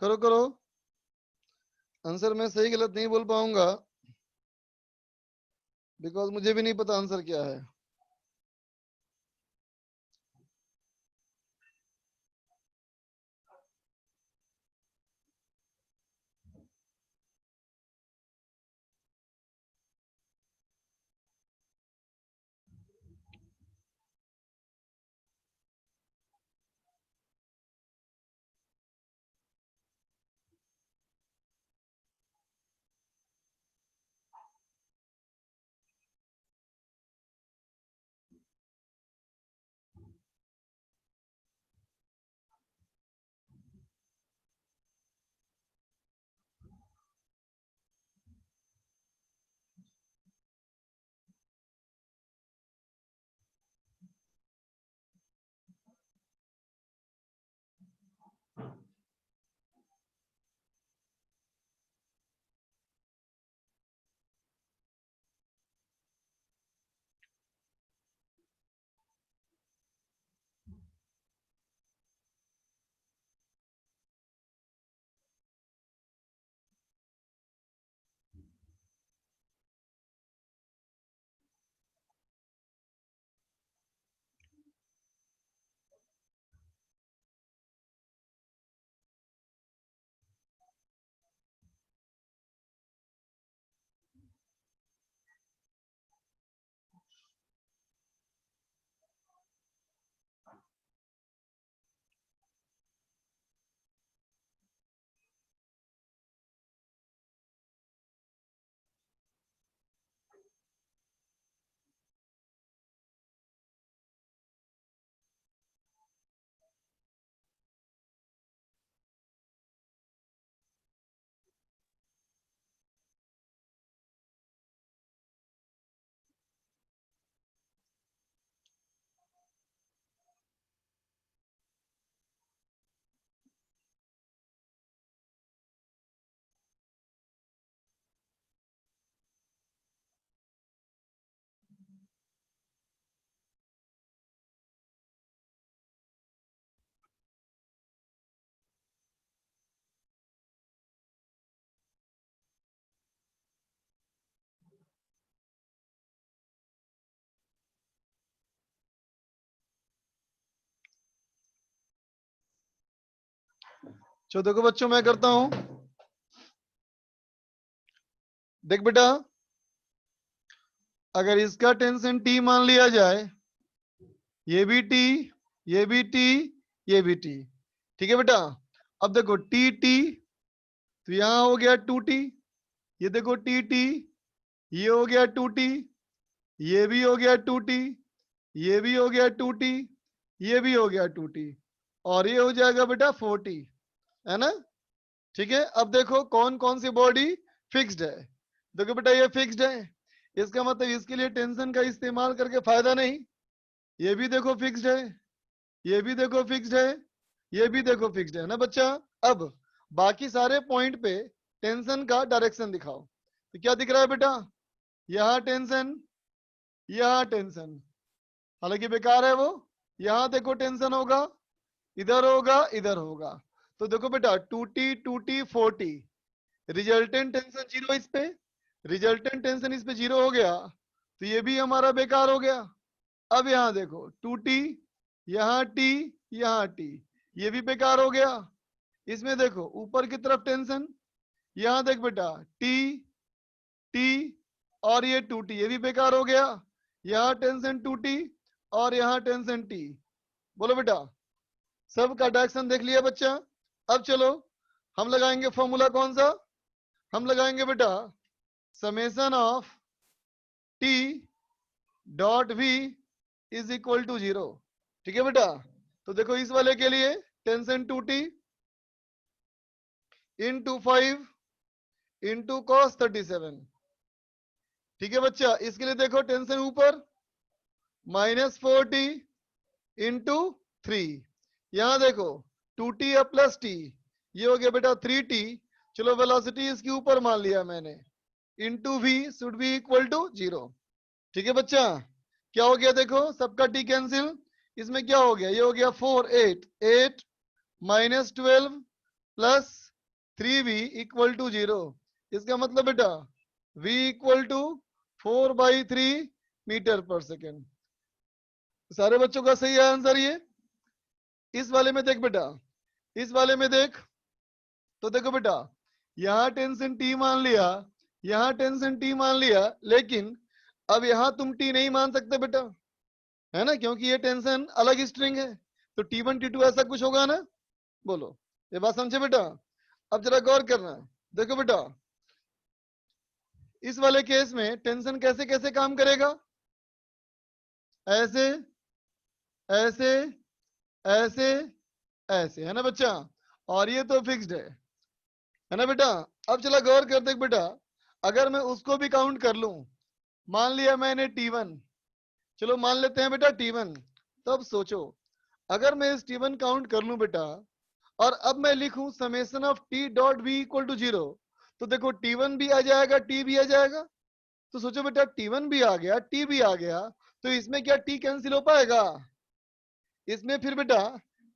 करो करो, आंसर मैं सही गलत नहीं बोल पाऊंगा बिकॉज मुझे भी नहीं पता आंसर क्या है। चलो देखो बच्चों, मैं करता हूं। देख बेटा, अगर इसका टेंशन टी मान लिया जाए, ये भी टी, ये भी टी, ये भी टी, ठीक है बेटा। अब देखो टी टी, तो यहां हो गया 2t, ये देखो टी टी, ये हो गया 2t, ये भी हो गया 2t, ये भी हो गया 2t, ये भी हो गया 2t, और ये हो जाएगा बेटा 4t, है ना। ठीक है, अब देखो कौन कौन सी बॉडी फिक्स्ड है। देखो बेटा ये फिक्स्ड है, इसका मतलब इसके लिए टेंशन का इस्तेमाल करके फायदा नहीं। ये भी देखो फिक्स्ड है, ये भी देखो फिक्स्ड है, ये भी देखो फिक्स्ड है ना बच्चा। अब बाकी सारे पॉइंट पे टेंशन का डायरेक्शन दिखाओ। तो क्या दिख रहा है बेटा, यहाँ टेंशन, यहाँ टेंशन, हालांकि बेकार है वो। यहाँ देखो टेंशन होगा, इधर होगा, इधर होगा। तो देखो बेटा 2t 4t, resultant tension zero इस पे, रिजल्टेंट टेंशन इस पे जीरो हो गया, तो ये भी हमारा बेकार हो गया। अब यहाँ देखो 2t, यहाँ t, यहाँ t, ये भी बेकार हो गया। इसमें देखो ऊपर की तरफ टेंशन, यहाँ देख बेटा t t, और ये 2t, ये भी बेकार हो गया। यहाँ टेंशन 2t, और यहाँ टेंशन t। बोलो बेटा, सब का डायरेक्शन देख लिया बच्चा। अब चलो हम लगाएंगे फॉर्मूला, कौन सा हम लगाएंगे बेटा, summation of T dot V is equal to 0। ठीक है बेटा, तो देखो इस वाले के लिए tension 2t into 5 into cos 37। ठीक है बच्चा, इसके लिए देखो टेंशन ऊपर -4t इंटू 3, यहां देखो 2t प्लस टी, ये हो गया बेटा 3t। चलो वेलोसिटी इसके ऊपर मान लिया मैंने, into V should be equal to 0। ठीक है बच्चा, क्या हो गया देखो, सबका टी कैंसिल, इसमें क्या हो गया, ये हो गया 4 8 8 -12 प्लस 3v इक्वल टू 0। इसका मतलब बेटा v इक्वल टू 4/3 मीटर पर सेकेंड। सारे बच्चों का सही है आंसर ये। इस वाले में देख बेटा, इस वाले में देख, तो देखो बेटा यहाँ टेंशन टी मान लिया, यहाँ टेंशन टी मान लिया, लेकिन अब यहाँ तुम टी नहीं मान सकते बेटा, है ना, क्योंकि ये टेंशन अलग स्ट्रिंग है। तो T1 T2 ऐसा कुछ होगा ना, बोलो, ये बात समझे बेटा। अब जरा गौर करना, देखो बेटा इस वाले केस में टेंशन कैसे कैसे काम करेगा, ऐसे ऐसे ऐसे ऐसे, है ना बच्चा, और ये तो फिक्स्ड है ना बेटा। अब चला गौर कर देख बेटा, अगर मैं उसको भी काउंट कर लूं, मान लिया मैंने T1, चलो मान लेते हैं बेटा T1, तब सोचो अगर मैं इस T1 काउंट कर लूं बेटा, और अब मैं लिखूं summation of T dot V equal to 0, तो देखो T1 भी आ जाएगा, T भी आ जाएगा। तो सोचो बेटा T1 भी आ गया, T भी आ गया, तो इसमें क्या T कैंसिल हो पाएगा? इसमें फिर बेटा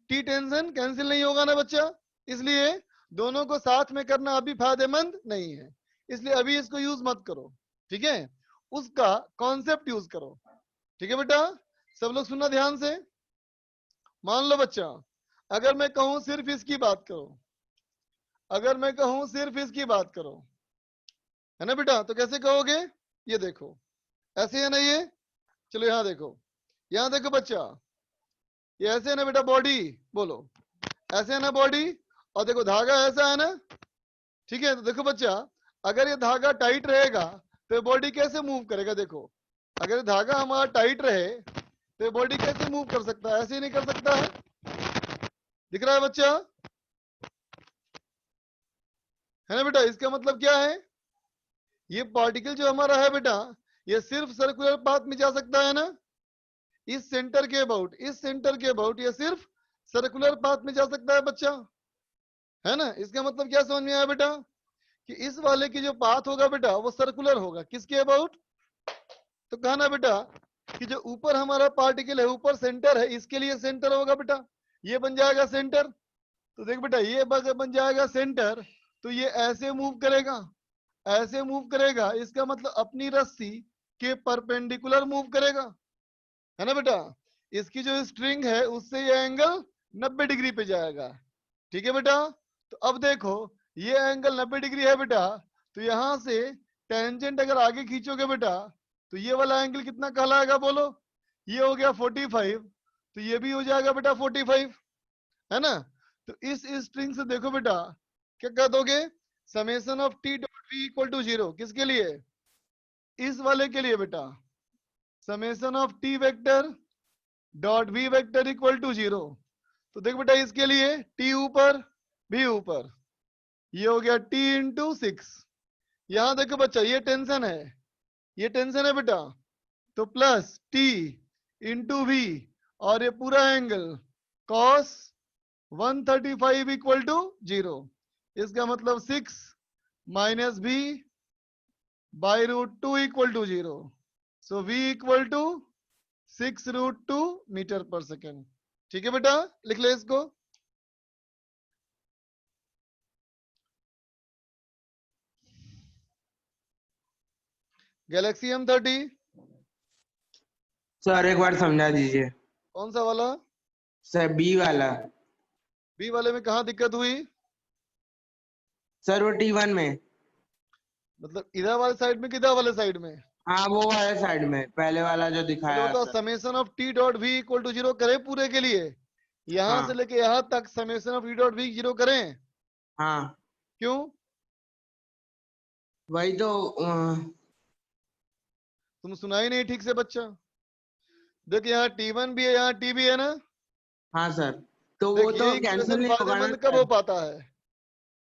T टेंशन कैंसिल नहीं होगा ना बच्चा, इसलिए दोनों को साथ में करना अभी फायदेमंद नहीं है, इसलिए अभी इसको यूज मत करो, ठीक है, उसका कॉन्सेप्ट यूज करो, ठीक है बेटा। सब लोग सुनना ध्यान से। मान लो बच्चा, अगर मैं कहूं सिर्फ इसकी बात करो, अगर मैं कहूं सिर्फ इसकी बात करो, है ना बेटा, तो कैसे कहोगे, ये देखो ऐसे है ना ये, चलो यहाँ देखो, यहाँ देखो बच्चा, ये ऐसे है ना बेटा बॉडी, बोलो ऐसे है ना बॉडी, और देखो धागा ऐसा है ना, ठीक है। तो देखो बच्चा अगर ये धागा टाइट रहेगा तो बॉडी कैसे मूव करेगा, देखो अगर धागा हमारा टाइट रहे तो बॉडी कैसे मूव कर सकता है, ऐसे ही नहीं कर सकता है, दिख रहा है बच्चा, है ना बेटा। इसका मतलब क्या है, ये पार्टिकल जो हमारा है बेटा, ये सिर्फ सर्कुलर पाथ में जा सकता है ना, इस सेंटर के अबाउट, इस सेंटर के अबाउट ये सिर्फ सर्कुलर पाथ में जा सकता है बच्चा, है ना। इसका मतलब क्या समझ में आया बेटा, कि इस वाले की जो पाथ होगा बेटा वो सर्कुलर होगा, किसके अबाउट, तो कहा ना बेटा कि जो ऊपर हमारा पार्टिकल है, ऊपर सेंटर है, इसके लिए सेंटर होगा बेटा, ये बन जाएगा सेंटर। तो देख बेटा ये बन जाएगा सेंटर, तो ये ऐसे मूव करेगा, ऐसे मूव करेगा, इसका मतलब अपनी रस्सी के परपेंडिकुलर मूव करेगा, है ना बेटा। इसकी जो स्ट्रिंग है उससे ये एंगल 90 डिग्री पे जाएगा, ठीक है बेटा। तो अब देखो ये एंगल 90 डिग्री है बेटा, तो यहां से टेंजेंट अगर आगे खींचोगे बेटा, तो ये वाला एंगल कितना कहलाएगा, बोलो, ये हो गया 45, तो ये भी हो जाएगा बेटा 45, है ना। तो इस स्ट्रिंग से देखो बेटा क्या कह दोगे, summation of T dot V equal to 0, किसके लिए, इस वाले के लिए बेटा, summation of T vector dot V vector equal to 0। तो देख बेटा इसके लिए T ऊपर V ऊपर, ये हो गया T इंटू 6, यहां देखो बच्चा ये टेंशन है, ये टेंशन है बेटा, तो प्लस T इंटू V, और ये पूरा एंगल cos 135 इक्वल टू 0, इसका मतलब 6 minus V by √2 equal to 0, so V equal to 6√2 metre पर सेकेंड, ठीक है बेटा, लिख ले इसको। गैलेक्सी M30 सर एक बार समझा दीजिए। कौन सा वाला, सर बी वाला। बी वाले में कहाँ दिक्कत हुई, सर वो T1 में। मतलब इधर वाले साइड में, किधर वाले साइड में, हाँ वो वाले साइड में, पहले वाला जो पहले दिखाया बताओ sir. Summation of T dot V equal to 0 करें पूरे के लिए, यहां से हाँ लेके यहां तक summation of T dot V 0 करें, हाँ क्यों, वही तो तुम सुनाई नहीं ठीक से बच्चा। देख यहाँ T1 भी है, यहाँ T भी है ना, हाँ सर, तो वो देख तो ये कैंसिल इक्वेशन नहीं होगा ना फायदेमंद कब हो सर। पाता है,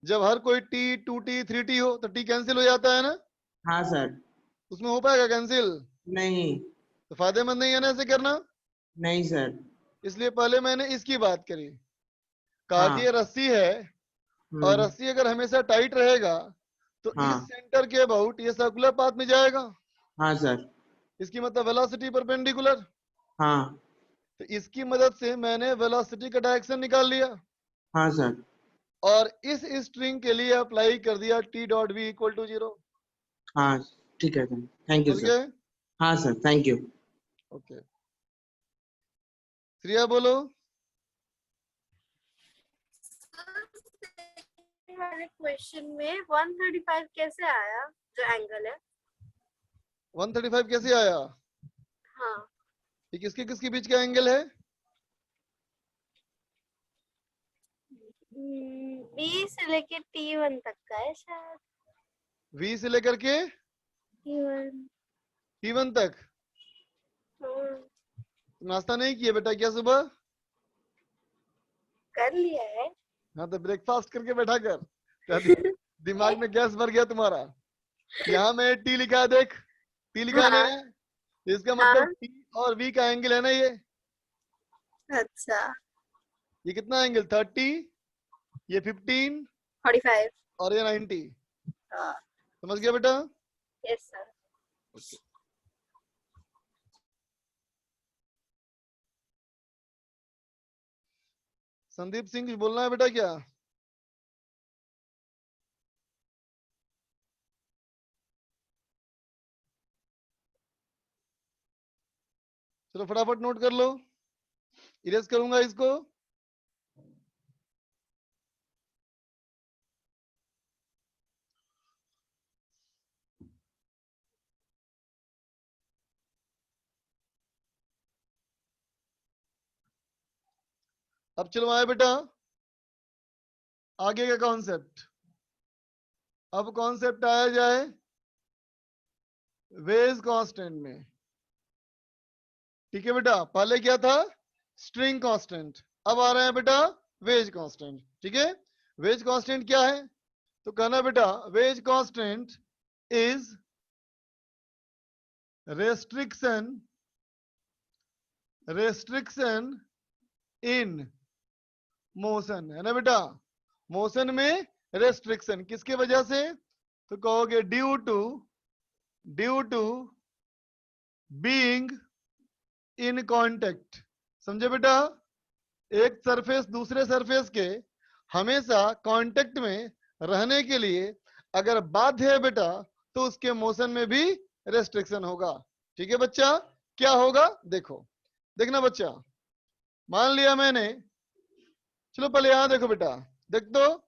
जब हर कोई T 2T 3T हो, तो T कैंसिल हो जाता है ना, हाँ सर। उसमें हो पाएगा कैंसिल, नहीं तो फायदेमंद नहीं है ना ऐसे करना, नहीं सर। इसलिए पहले मैंने इसकी बात करी, कहा कि हाँ ये रस्सी है, और रस्सी अगर हमेशा टाइट रहेगा तो इस हाँ सेंटर के अबाउट ये सर्कुलर पाथ में जाएगा, हाँ सर। इसकी मतलब वेलोसिटी परपेंडिकुलर, हाँ तो इसकी मदद से मैंने वेलोसिटी का डायरेक्शन निकाल लिया, हाँ सर। और इस स्ट्रिंग के लिए अप्लाई कर दिया T dot B equal to 0। हाँ ठीक है सर, थैंक यू समझ सर। गए? हाँ sir, thank you. Okay, Shriya बोलो। वाले क्वेश्चन में 135 कैसे आया, जो एंगल है? 135 कैसे आया? हाँ, ये किसके किसके बीच का एंगल है? बी से लेके T1 तक का है शायद। V से लेकर के T1। T1 तक। नाश्ता नहीं किया बेटा क्या सुबह? कर लिया है। हाँ तो ब्रेकफास्ट करके बैठा कर। क्या दिमाग में गैस भर गया तुम्हारा? यहाँ में टी लिखा है, देख टी लिखा है हाँ, ना, इसका हाँ, मतलब टी और वी का एंगल है ना ये। अच्छा, ये कितना एंगल? 30, ये 15 45। और ये 90। हाँ, समझ गया बेटा? Yes sir. संदीप सिंह कुछ बोलना है बेटा क्या? चलो फटाफट नोट कर लो, इरेज करूंगा इसको। अब चलो आए बेटा आगे का कॉन्सेप्ट। अब कॉन्सेप्ट आया जाए वेज कांस्टेंट में। ठीक है बेटा, पहले क्या था? String constant. अब आ रहे हैं बेटा वेज कांस्टेंट। ठीक है, वेज कांस्टेंट क्या है? तो कहना बेटा wedge constant is restriction in motion, है ना बेटा? मोशन में रेस्ट्रिक्शन किसके वजह से? तो कहोगे due to being in contact. समझे बेटा? एक सरफेस दूसरे सरफेस के हमेशा कांटेक्ट में रहने के लिए अगर बाध्य है बेटा, तो उसके मोशन में भी रेस्ट्रिक्शन होगा। ठीक है बच्चा, क्या होगा देखो, देखना बच्चा। मान लिया मैंने, चलो पहले यहां देखो बेटा, देख दो।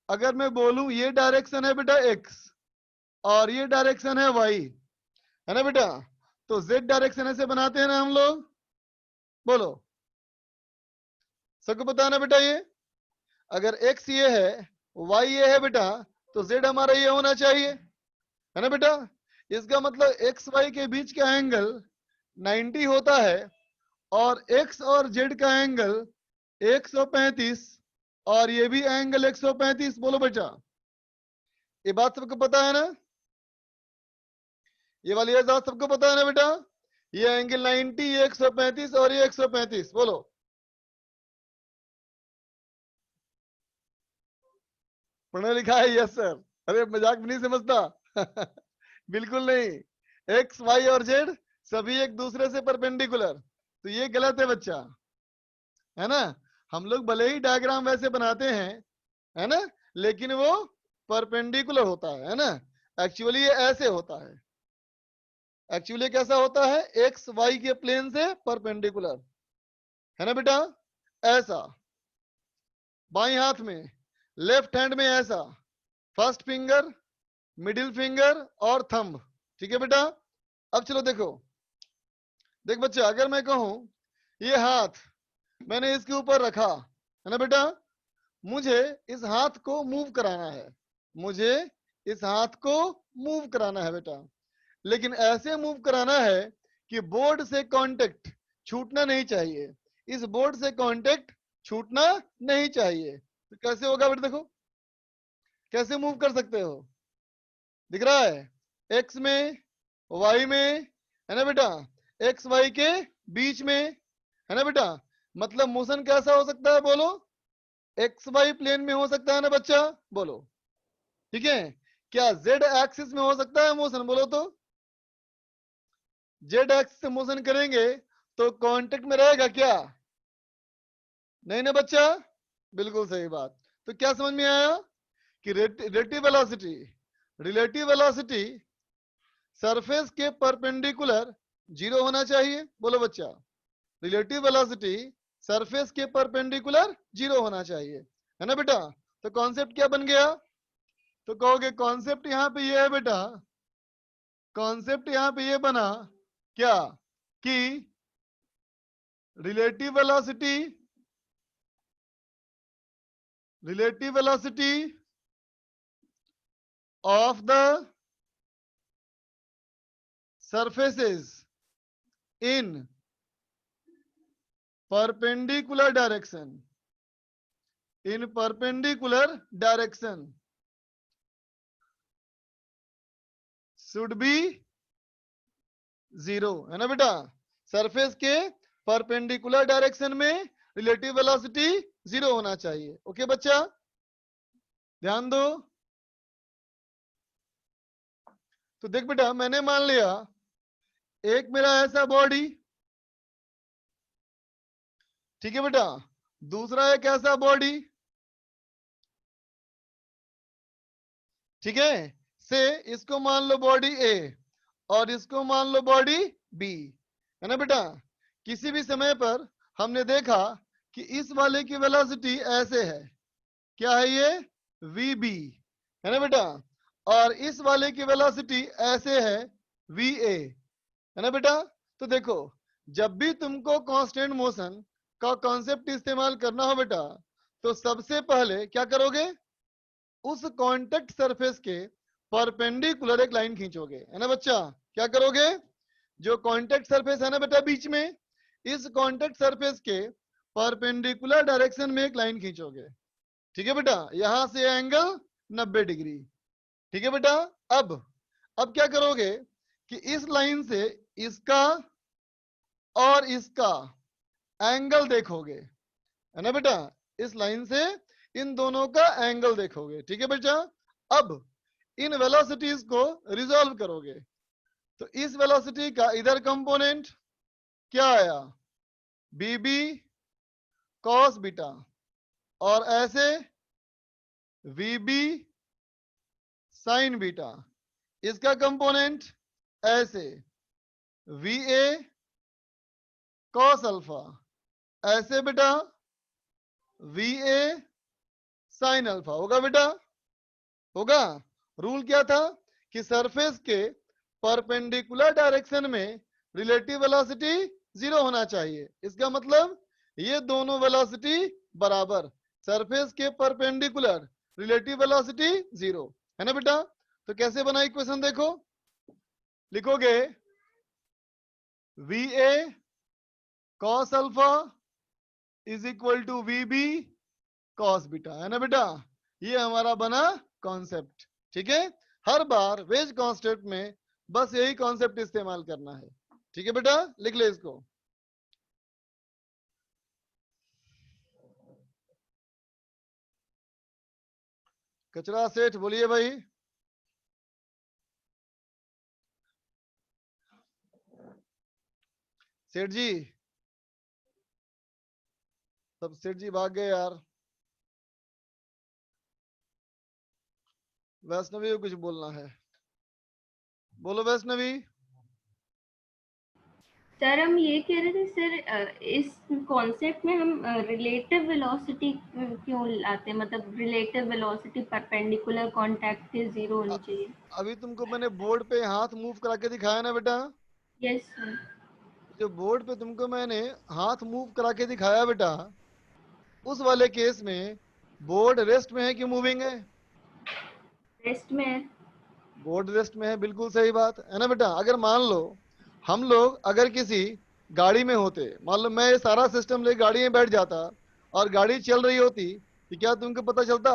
अगर मैं बोलूं ये डायरेक्शन है बेटा एक्स और ये डायरेक्शन है वाई, है ना बेटा? तो जेड डायरेक्शन ऐसे बनाते हैं ना हम लोग, बोलो। सबको पता है ना बेटा? ये अगर एक्स ये है, वाई ये है बेटा, तो जेड हमारा ये होना चाहिए, है ना बेटा? इसका मतलब एक्स वाई के बीच का एंगल 90 होता है और एक्स और जेड का एंगल 135 और ये भी एंगल 135। बोलो बेटा, ये बात सबको पता है ना? ये वाली ये बात सबको पता है ना बेटा? ये एंगल 90, ये 135 और ये 135। बोलो पढ़ा लिखा है? Yes sir. अरे मजाक भी नहीं समझता। बिल्कुल नहीं। एक्स वाई और जेड सभी एक दूसरे से परपेंडिकुलर, तो ये गलत है बच्चा, है ना? हम लोग भले ही डायग्राम वैसे बनाते हैं, है ना, लेकिन वो परपेंडिकुलर होता है ना? एक्चुअली ये ऐसे होता है। एक्चुअली कैसा होता है? एक्स वाई के प्लेन से परपेंडिकुलर, है ना बेटा? ऐसा बाएं हाथ में, लेफ्ट हैंड में ऐसा, फर्स्ट फिंगर, मिडिल फिंगर और थंब। ठीक है बेटा? अब चलो देखो, देख बच्चा, अगर मैं कहूं ये हाथ मैंने इसके ऊपर रखा, है ना बेटा? मुझे इस हाथ को मूव कराना है, मुझे इस हाथ को मूव कराना है बेटा, लेकिन ऐसे मूव कराना है कि बोर्ड से कांटेक्ट छूटना नहीं चाहिए, इस बोर्ड से कांटेक्ट छूटना नहीं चाहिए। तो कैसे होगा बेटा? देखो कैसे मूव कर सकते हो, दिख रहा है? एक्स में, वाई में, है ना बेटा? एक्स वाई के बीच में, है ना बेटा? मतलब मोशन कैसा हो सकता है? बोलो, एक्स वाई प्लेन में हो सकता है ना बच्चा? बोलो, ठीक है? क्या जेड एक्सिस में हो सकता है मोशन? बोलो तो। जेड एक्सिस से मोशन करेंगे तो कांटेक्ट में रहेगा क्या? नहीं ना बच्चा? बिल्कुल सही बात। तो क्या समझ में आया कि रिलेटिव वेलोसिटी सरफेस के परपेंडिकुलर 0 होना चाहिए। बोलो बच्चा, रिलेटिव वेलोसिटी सरफेस के परपेंडिकुलर 0 होना चाहिए, है ना बेटा। तो कॉन्सेप्ट क्या बन गया? तो कहोगे कॉन्सेप्ट यहां पे ये है बेटा, कॉन्सेप्ट यहां पे ये बना क्या कि relative velocity of the surfaces in perpendicular direction should be 0, है ना बेटा। सरफेस के परपेंडिकुलर डायरेक्शन में रिलेटिव वेलोसिटी 0 होना चाहिए। ओके बच्चा, ध्यान दो। तो देख बेटा, मैंने मान लिया एक मेरा ऐसा बॉडी, ठीक है बेटा, दूसरा एक ऐसा बॉडी, ठीक है, से इसको मान लो बॉडी ए और इसको मान लो बॉडी बी, है ना बेटा। किसी भी समय पर हमने देखा कि इस वाले की वेलोसिटी ऐसे है, क्या है ये? वी है ना बेटा, और इस वाले की वेलोसिटी ऐसे है वी है ना बेटा। तो देखो, जब भी तुमको कांस्टेंट मोशन का कॉन्सेप्ट इस्तेमाल करना हो बेटा, तो सबसे पहले क्या करोगे? उस कांटेक्ट सरफेस के परपेंडिकुलर एक लाइन खींचोगे, है ना बच्चा। क्या करोगे? जो कांटेक्ट सरफेस है ना बेटा बीच में, इस कांटेक्ट सरफेस के परपेंडिकुलर डायरेक्शन में एक लाइन खींचोगे, ठीक है बेटा। यहां से एंगल 90 डिग्री, ठीक है बेटा। अब क्या करोगे कि इस लाइन से इसका और इसका एंगल देखोगे, है ना बेटा। इस लाइन से इन दोनों का एंगल देखोगे, ठीक है बेटा। अब इन वेलोसिटीज को रिजॉल्व करोगे, तो इस वेलोसिटी का इधर कंपोनेंट क्या आया? बीबी कॉस बीटा, और ऐसे वीबी साइन बीटा। इसका कंपोनेंट ऐसे वी ए कॉस अल्फा, ऐसे बेटा वी ए साइन अल्फा। होगा बेटा, होगा। रूल क्या था कि सरफेस के परपेंडिकुलर डायरेक्शन में रिलेटिव वेलोसिटी 0 होना चाहिए। इसका मतलब ये दोनों वेलोसिटी बराबर, सरफेस के परपेंडिकुलर रिलेटिव वेलोसिटी 0, है ना बेटा। तो कैसे बना इक्वेशन देखो, लिखोगे V A cos alpha is equal to V B cos beta, है ना बेटा। ये हमारा बना कॉन्सेप्ट, ठीक है। हर बार वेज कॉन्सेप्ट में बस यही कॉन्सेप्ट इस्तेमाल करना है, ठीक है बेटा। लिख ले इसको। कचरा सेठ बोलिए भाई। सेठ जी, सब सेठ जी भाग गए यार। वैष्णवी को कुछ बोलना है, बोलो वैष्णवी। सर हम ये कह रहे थे सर, इस कॉन्सेप्ट में हम रिलेटिव वेलोसिटी क्यों लाते हैं? मतलब रिलेटिव वेलोसिटी परपेंडिकुलर कांटेक्ट के 0 होनी चाहिए। अभी तुमको मैंने बोर्ड पे हाथ मूव करा के दिखाया ना बेटा। Yes sir. जो बोर्ड पे तुमको मैंने हाथ मूव करा के दिखाया बेटा, उस वाले केस में बोर्ड रेस्ट में है कि मूविंग है? रेस्ट में है। बोर्ड रेस्ट में है, बिल्कुल सही बात है ना बेटा। अगर मान लो हम लोग अगर किसी गाड़ी में होते, मान लो मैं ये सारा सिस्टम लेके गाड़ी में बैठ जाता और गाड़ी चल रही होती, तो क्या तुमको पता चलता?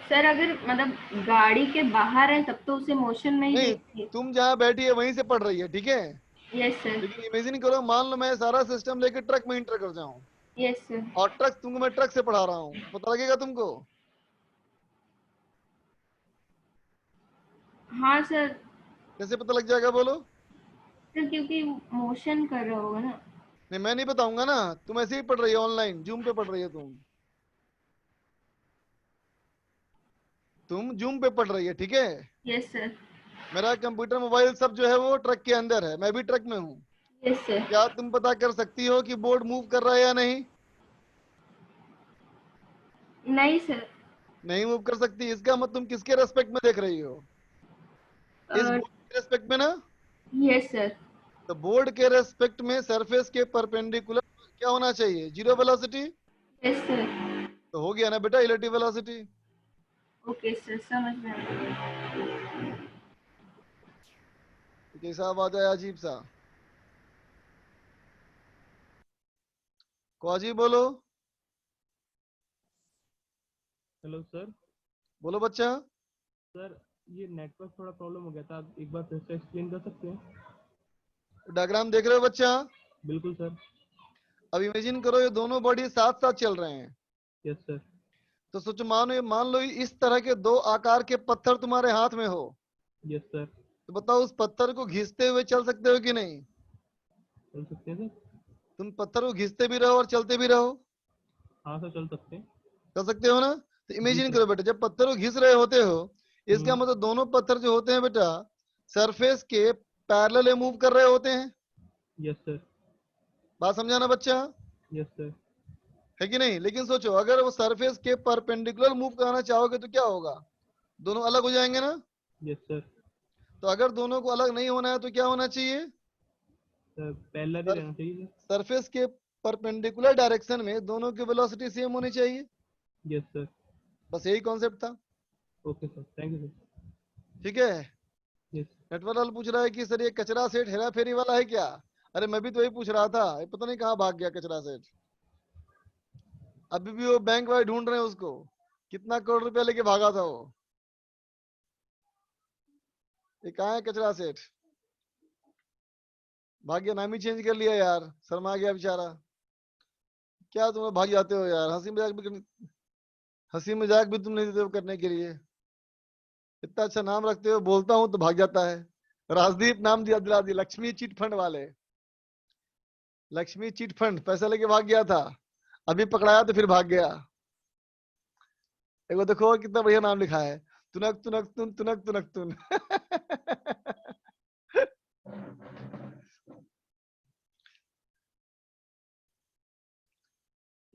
सर अगर मतलब गाड़ी के बाहर है तब तो उसे मोशन में ही नहीं, देखिए। तुम जहाँ बैठी है वहीं से पड़ रही है, ठीक है। Yes sir. लेकिन इमेजिन करो, मान लो मैं सारा सिस्टम लेके ट्रक में इंटर कर जाऊं यस सर। और तुमको मैं ट्रक से पढ़ा रहा हूँ, तो पता लगेगा तुमको? हाँ सर। कैसे पता लग जाएगा बोलो? सर क्योंकि मोशन कर रहा होगा ना। नहीं, मैं नहीं बताऊंगा ना, तुम ऐसे ही पढ़ रही हो, ऑनलाइन जूम पे पढ़ रही हो तुम। तुम जूम पे पढ़ रही है, ठीक है। Yes sir. मेरा कंप्यूटर मोबाइल सब जो है वो ट्रक के अंदर है, मैं भी ट्रक में हूँ। Yes sir. क्या तुम पता कर सकती हो कि बोर्ड मूव कर रहा है या नहीं? नहीं सर। नहीं मूव कर सकती। इसका मतलब तुम किसके रेस्पेक्ट में देख रही हो? इस बोर्ड के रेस्पेक्ट में ना। Yes sir. तो बोर्ड के रेस्पेक्ट में सरफेस के परपेंडिकुलर क्या होना चाहिए? Zero velocity. Yes sir. तो हो गया ना बेटा रिलेटिव वेलोसिटी। ओके सर, समझ में आ गया। कैसा आवाज आया अजीब सा? क्वाजी बोलो। Hello sir. बोलो बच्चा। सर ये नेटवर्क थोड़ा प्रॉब्लम हो गया था, आप एक बार फिर से एक्सप्लेन कर सकते हैं? डायग्राम देख रहे हो बच्चा? बिल्कुल सर। अब इमेजिन करो ये दोनों बॉडी साथ साथ चल रहे हैं। Yes sir. तो सोचो, मान लो इस तरह के दो आकार के पत्थर तुम्हारे हाथ में हो। Yes sir. तो बताओ उस पत्थर को घिसते हुए चल सकते हो कि नहीं? चल सकते हैं सर। तुम पत्थर को घिसते भी रहो और चलते भी रहो। हाँ सर, चल सकते हैं। कर सकते हो ना? तो जी इमेजिन सर। करो बेटा, जब पत्थर को घिस रहे होते हो, इसका हम्म। मतलब दोनों पत्थर जो होते हैं बेटा सरफेस के पैरेलल मूव कर रहे होते हैं। Yes sir. बात समझाना बच्चा, यस सर। है कि नहीं? लेकिन सोचो अगर वो सरफेस के परपेंडिकुलर मूव कराना चाहोगे तो क्या होगा? दोनों अलग हो जाएंगे ना। Yes sir. तो अगर दोनों को अलग नहीं होना है तो क्या होना चाहिए? सर पैरेलल ही रहना चाहिए सर। सरफेस के परपेंडिकुलर डायरेक्शन में दोनों की वेलोसिटी सेम होनी चाहिए। Yes sir. बस यही कॉन्सेप्ट था। Okay sir, thank you sir. ठीक है। यस। नेटवर्क लाल पूछ रहा है कि सर ये कचरा सेठ हेरा फेरी वाला है क्या? अरे मैं भी तो वही पूछ रहा था, ये पता नहीं कहाँ भाग गया कचरा सेठ। अभी भी वो बैंक वाले ढूंढ रहे हैं उसको, कितना करोड़ रुपया लेके भागा था वो। ये कहाँ है कचरा सेठ? भाग गया, नाम ही चेंज कर लिया यार, शर्मा गया बेचारा। क्या तुम लोग भाग जाते हो यार? हंसी मजाक भी तुम नहीं देते हो करने के लिए। इतना अच्छा नाम रखते हो, बोलता हूँ तो भाग जाता है। राजदीप नाम दिया, दिला दिया, लक्ष्मी चिट फंड वाले। लक्ष्मी चिट फंड पैसा लेके भाग गया था, अभी पकड़ाया तो फिर भाग गया। देखो देखो कितना बढ़िया नाम लिखा है, तुनक तुनक तुन तुनक तुनक तुन।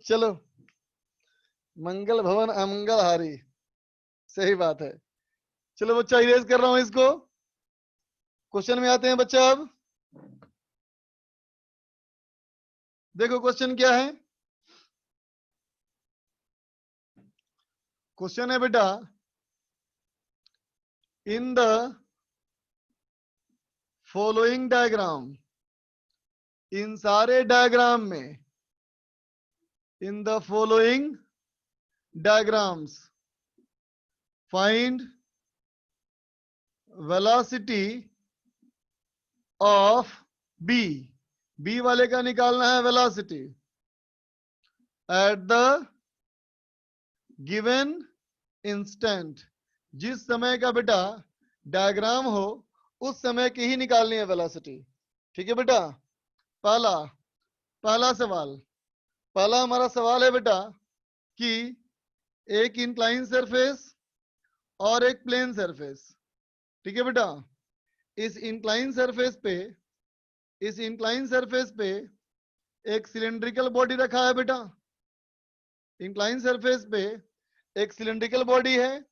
चलो, मंगल भवन अमंगल हारी, सही बात है। चलो बच्चा इरेज कर रहा हूं इसको। क्वेश्चन में आते हैं बच्चा। अब देखो क्वेश्चन क्या है। क्वेश्चन है बेटा, इन द फॉलोइंग डायग्राम, इन सारे डायग्राम में, in the following diagrams find velocity of B. B वाले का निकालना है velocity at the given instant. जिस समय का बेटा डायग्राम हो उस समय की ही निकालनी है वेलोसिटी। ठीक है बेटा। पहला सवाल, पहला हमारा सवाल है बेटा कि एक इंक्लाइन सरफेस और एक प्लेन सरफेस। ठीक है बेटा। इस इंक्लाइन सरफेस पे, इस इंक्लाइन सरफेस पे एक सिलेंड्रिकल बॉडी रखा है बेटा। इंक्लाइन सरफेस पे एक सिलेंड्रिकल बॉडी है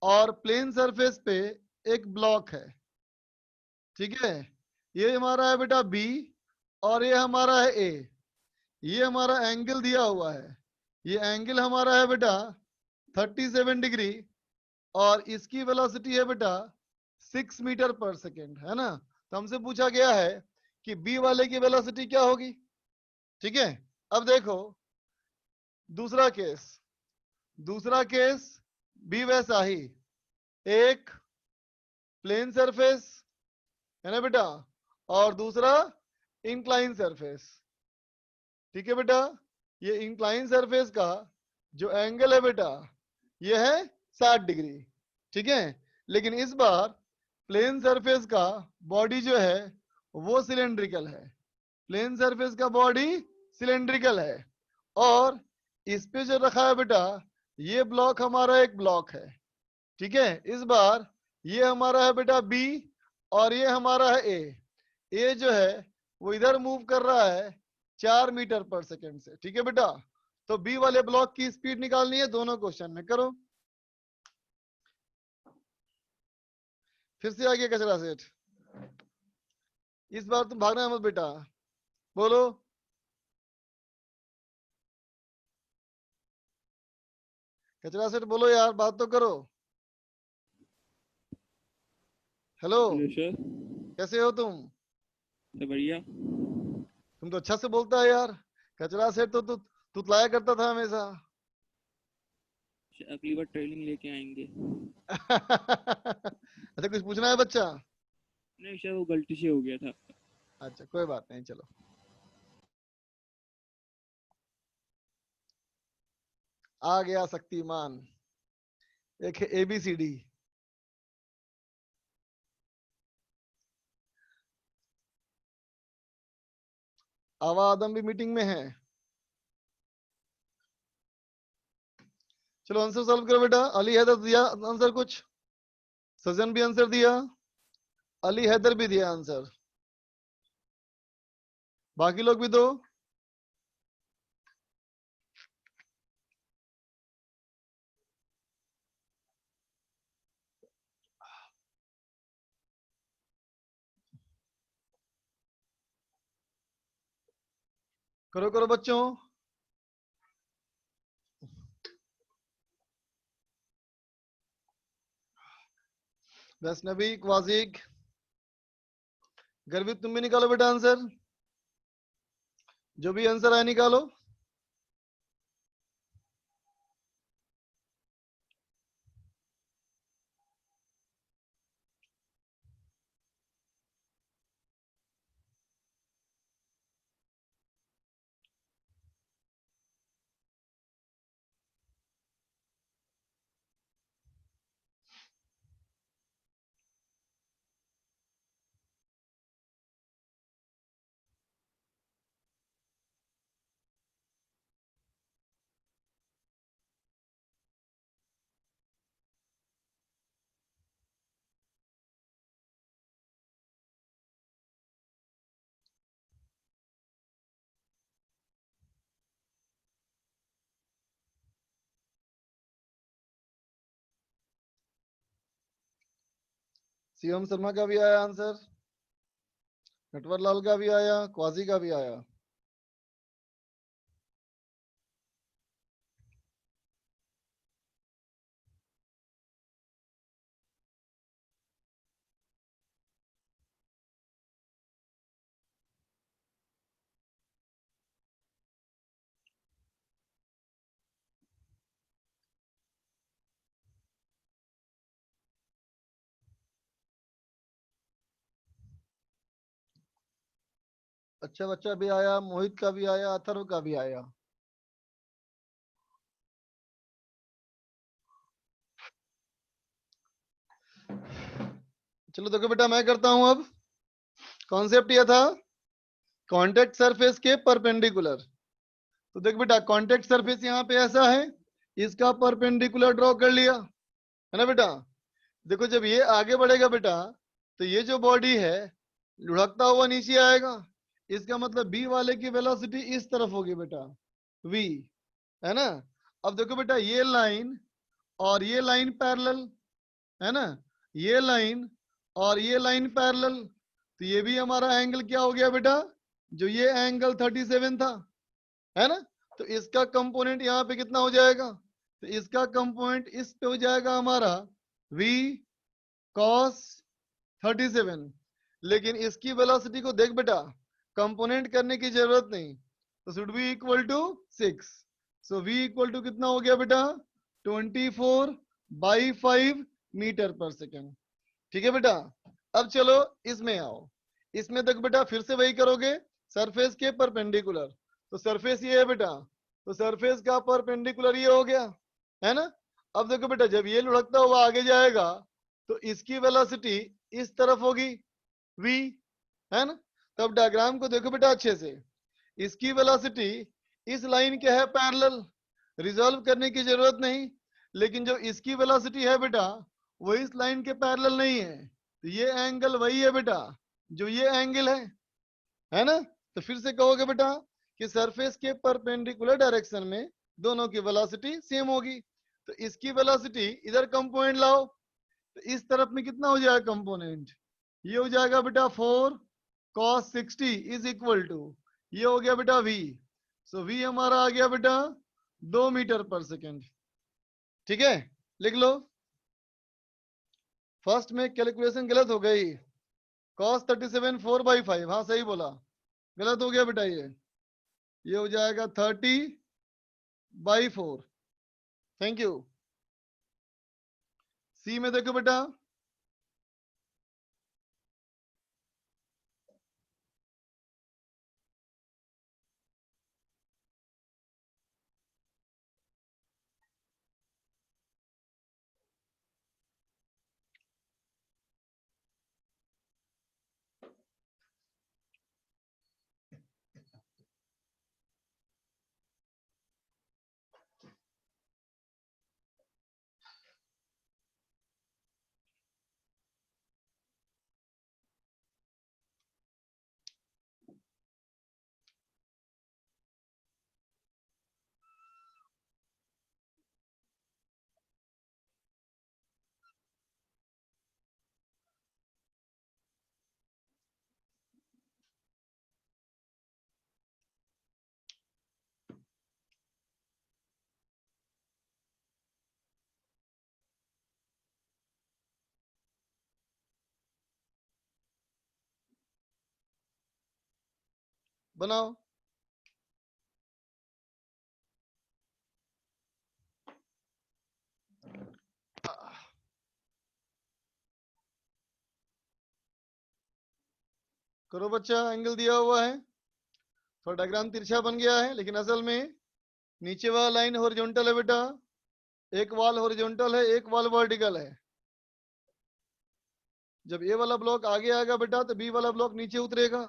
और प्लेन सरफेस पे एक ब्लॉक है। ठीक है। ये हमारा है बेटा बी और ये हमारा है ए। ये हमारा एंगल दिया हुआ है, ये एंगल हमारा है बेटा 37 डिग्री और इसकी वेलोसिटी है बेटा 6 मीटर पर सेकेंड, है ना। तो हमसे पूछा गया है कि बी वाले की वेलोसिटी क्या होगी। ठीक है। अब देखो दूसरा केस, दूसरा केस भी वैसा ही, एक प्लेन सरफेस है ना बेटा और दूसरा इंक्लाइन सरफेस। ठीक है बेटा। ये इंक्लाइन सरफेस का जो एंगल है बेटा ये है 60 डिग्री। ठीक है। लेकिन इस बार प्लेन सरफेस का बॉडी जो है वो सिलेंड्रिकल है। प्लेन सरफेस का बॉडी सिलेंड्रिकल है और इस पे जो रखा है बेटा ये ब्लॉक हमारा एक ब्लॉक है। ठीक है, इस बार ये हमारा है बेटा बी और ये हमारा है ए जो है वो इधर मूव कर रहा है 4 मीटर पर सेकेंड से। ठीक है बेटा, तो बी वाले ब्लॉक की स्पीड निकालनी है, दोनों क्वेश्चन में करो। फिर से आ गया कचरा सेट, इस बार तुम भागना मत बेटा, बोलो। कचरा सेट बोलो यार, बात तो करो। Hello, hello sir. कैसे हो तुम? सब बढ़िया। तुम तो अच्छा से बोलता है यार। कचरा सेट तो तू तुतलाया करता था हमेशा। अगली बार ट्रेनिंग लेके आएंगे। अच्छा, कुछ पूछना है बच्चा? नहीं सर, वो गलती से हो गया था। अच्छा, कोई बात नहीं, चलो। आ गया शक्तिमान, एक है ABCD। आवा आदम भी मीटिंग में है। चलो आंसर सॉल्व करो बेटा। अली हैदर दिया आंसर कुछ, सजन भी आंसर दिया, अली हैदर भी दिया आंसर, बाकी लोग भी दो। करो करो बच्चों। वैष्णवी, क्वाजिक, गर्वित, तुम भी निकालो बेटा आंसर, जो भी आंसर आए निकालो। शिवम शर्मा का भी आया आंसर, नटवर लाल का भी आया, क्वाजी का भी आया। अच्छा बच्चा भी आया, मोहित का भी आया, अथर्व का भी आया। चलो देखो बेटा, मैं करता हूं अब। कॉन्सेप्ट यह था कॉन्टेक्ट सरफेस के परपेंडिकुलर। तो देख बेटा, कॉन्टेक्ट सरफेस यहाँ पे ऐसा है, इसका परपेंडिकुलर ड्रॉ कर लिया, है ना बेटा। देखो जब ये आगे बढ़ेगा बेटा, तो ये जो बॉडी है लुढ़कता हुआ नीचे आएगा, इसका मतलब बी वाले की वेलोसिटी इस तरफ होगी बेटा, v, है ना। अब देखो बेटा, ये लाइन और ये लाइन पैरेलल, है ना, ये लाइन और ये लाइन पैरेलल, तो ये भी हमारा एंगल क्या हो गया बेटा, जो ये एंगल 37 था, है ना। तो इसका कंपोनेंट यहाँ पे कितना हो जाएगा, तो इसका कंपोनेंट इस पे हो जाएगा हमारा v cos 37। लेकिन इसकी वेलोसिटी को देख बेटा, कंपोनेंट करने की जरूरत नहीं, तो should be equal to 6। So v equal to कितना हो गया बेटा, 24/5 मीटर पर सेकेंड। ठीक है बेटा। अब चलो इसमें आओ, इसमें देख बेटा फिर से वही करोगे, सरफेस के परपेंडिकुलर। तो सरफेस ये है बेटा, तो सरफेस का परपेंडिकुलर ये हो गया, है ना। अब देखो बेटा, जब ये लुढ़कता हुआ आगे जाएगा तो इसकी वेलोसिटी इस तरफ होगी v, है ना। तब डायग्राम को देखो बेटा अच्छे से, इसकी वेलोसिटी इस लाइन के है पैरेलल, रिजॉल्व करने की जरूरत नहीं, लेकिन जो इसकी वेलोसिटी है बेटा वो इस लाइन के पैरेलल नहीं है, तो ये एंगल वही है बेटा जो ये एंगल है ना। तो फिर से कहोगे बेटा कि सरफेस के परपेंडिकुलर डायरेक्शन में दोनों की वेलोसिटी सेम होगी। तो इसकी वेलोसिटी इधर कंपोनेंट लाओ, तो इस तरफ में कितना हो जाएगा कंपोनेंट, ये हो जाएगा बेटा 4 cos 60 इज इक्वल टू, ये हो गया बेटा v। सो v हमारा आ गया बेटा 2 मीटर पर सेकेंड। ठीक है, लिख लो। फर्स्ट में कैलकुलेशन गलत हो गई, cos 37 4/5, हाँ सही बोला, गलत हो गया बेटा, ये हो जाएगा 30/4। Thank you. सी में देखो बेटा, बनाओ। करो बच्चा, एंगल दिया हुआ है, थोड़ा डायग्राम तिरछा बन गया है, लेकिन असल में नीचे वाला लाइन हॉरिजॉन्टल है बेटा, एक वाल हॉरिजॉन्टल है, एक वाल वर्टिकल है। जब ए वाला ब्लॉक आगे आएगा बेटा तो बी वाला ब्लॉक नीचे उतरेगा।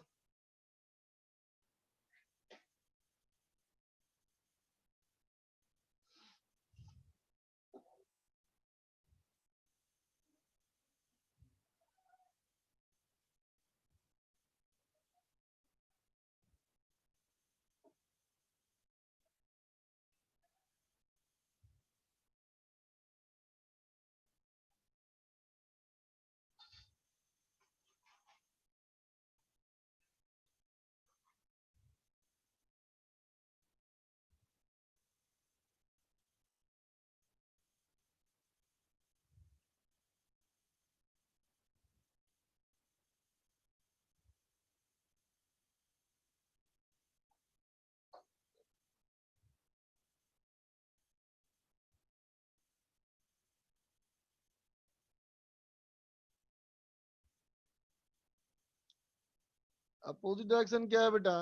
अपोजिट डायरेक्शन क्या है बेटा,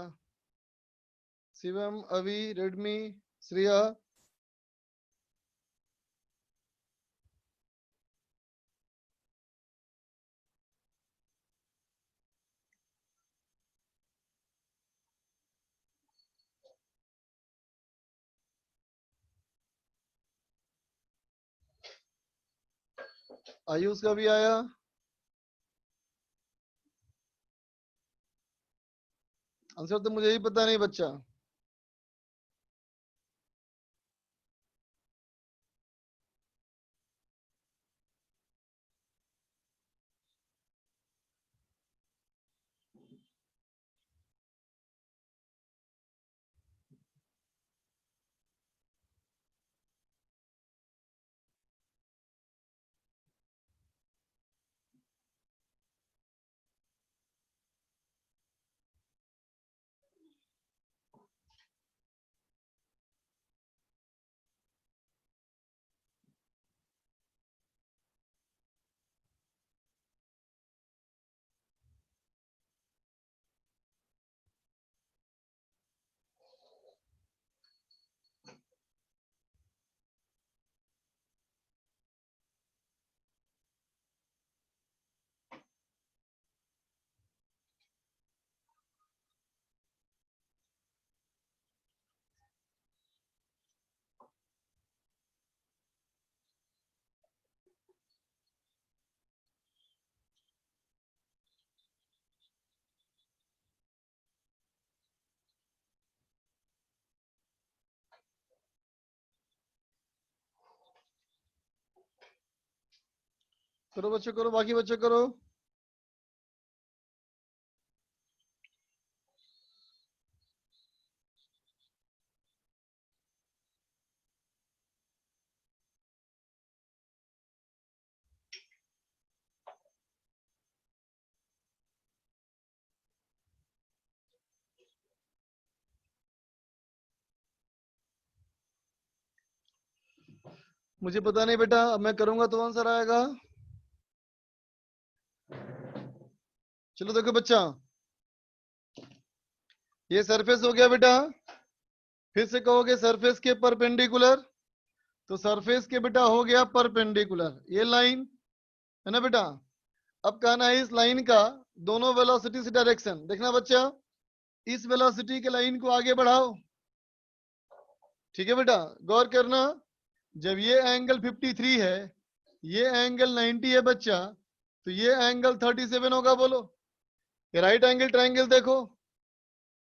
शिवम, अभी, रेडमी, श्रेया, आयुष का भी आया। आंसर तो मुझे ही पता नहीं बच्चा। करो बच्चों करो, बाकी बच्चों करो। मुझे पता नहीं बेटा, अब मैं करूंगा तो आंसर आएगा। चलो देखो बच्चा, ये सरफेस हो गया बेटा। फिर से कहोगे सरफेस के परपेंडिकुलर, तो सरफेस के बेटा हो गया परपेंडिकुलर ये लाइन, है ना बेटा। अब कहना है इस लाइन का दोनों वेलोसिटी से डायरेक्शन। देखना बच्चा, इस वेलोसिटी के लाइन को आगे बढ़ाओ। ठीक है बेटा, गौर करना, जब ये एंगल 53 है, ये एंगल 90 है बच्चा, तो ये एंगल 37 होगा। बोलो, ये राइट एंगल ट्रायंगल देखो,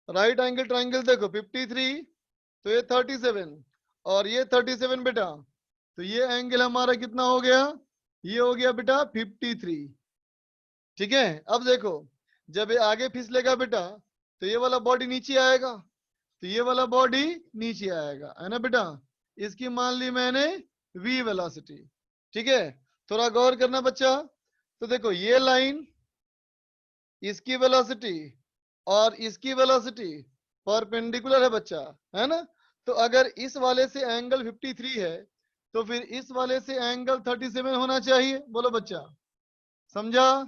राइट एंगल ट्रायंगल देखो, 53 तो ये 37 और ये 37 बेटा, तो ये एंगल हमारा कितना हो गया, ये हो गया बेटा 53। ठीक है, अब देखो, जब ये आगे फिसलेगा बेटा, तो ये वाला बॉडी नीचे आएगा, तो ये वाला बॉडी नीचे आएगा, है ना बेटा। इसकी मान ली मैंने v वेलोसिटी। ठीक है, थोड़ा गौर करना बच्चा। तो देखो ये लाइन, इसकी वेलोसिटी और इसकी वेलोसिटी परपेंडिकुलर है बच्चा, है ना। तो अगर इस वाले से एंगल 53 है, तो फिर इस वाले से एंगल 37 होना चाहिए। बोलो बच्चा, समझा।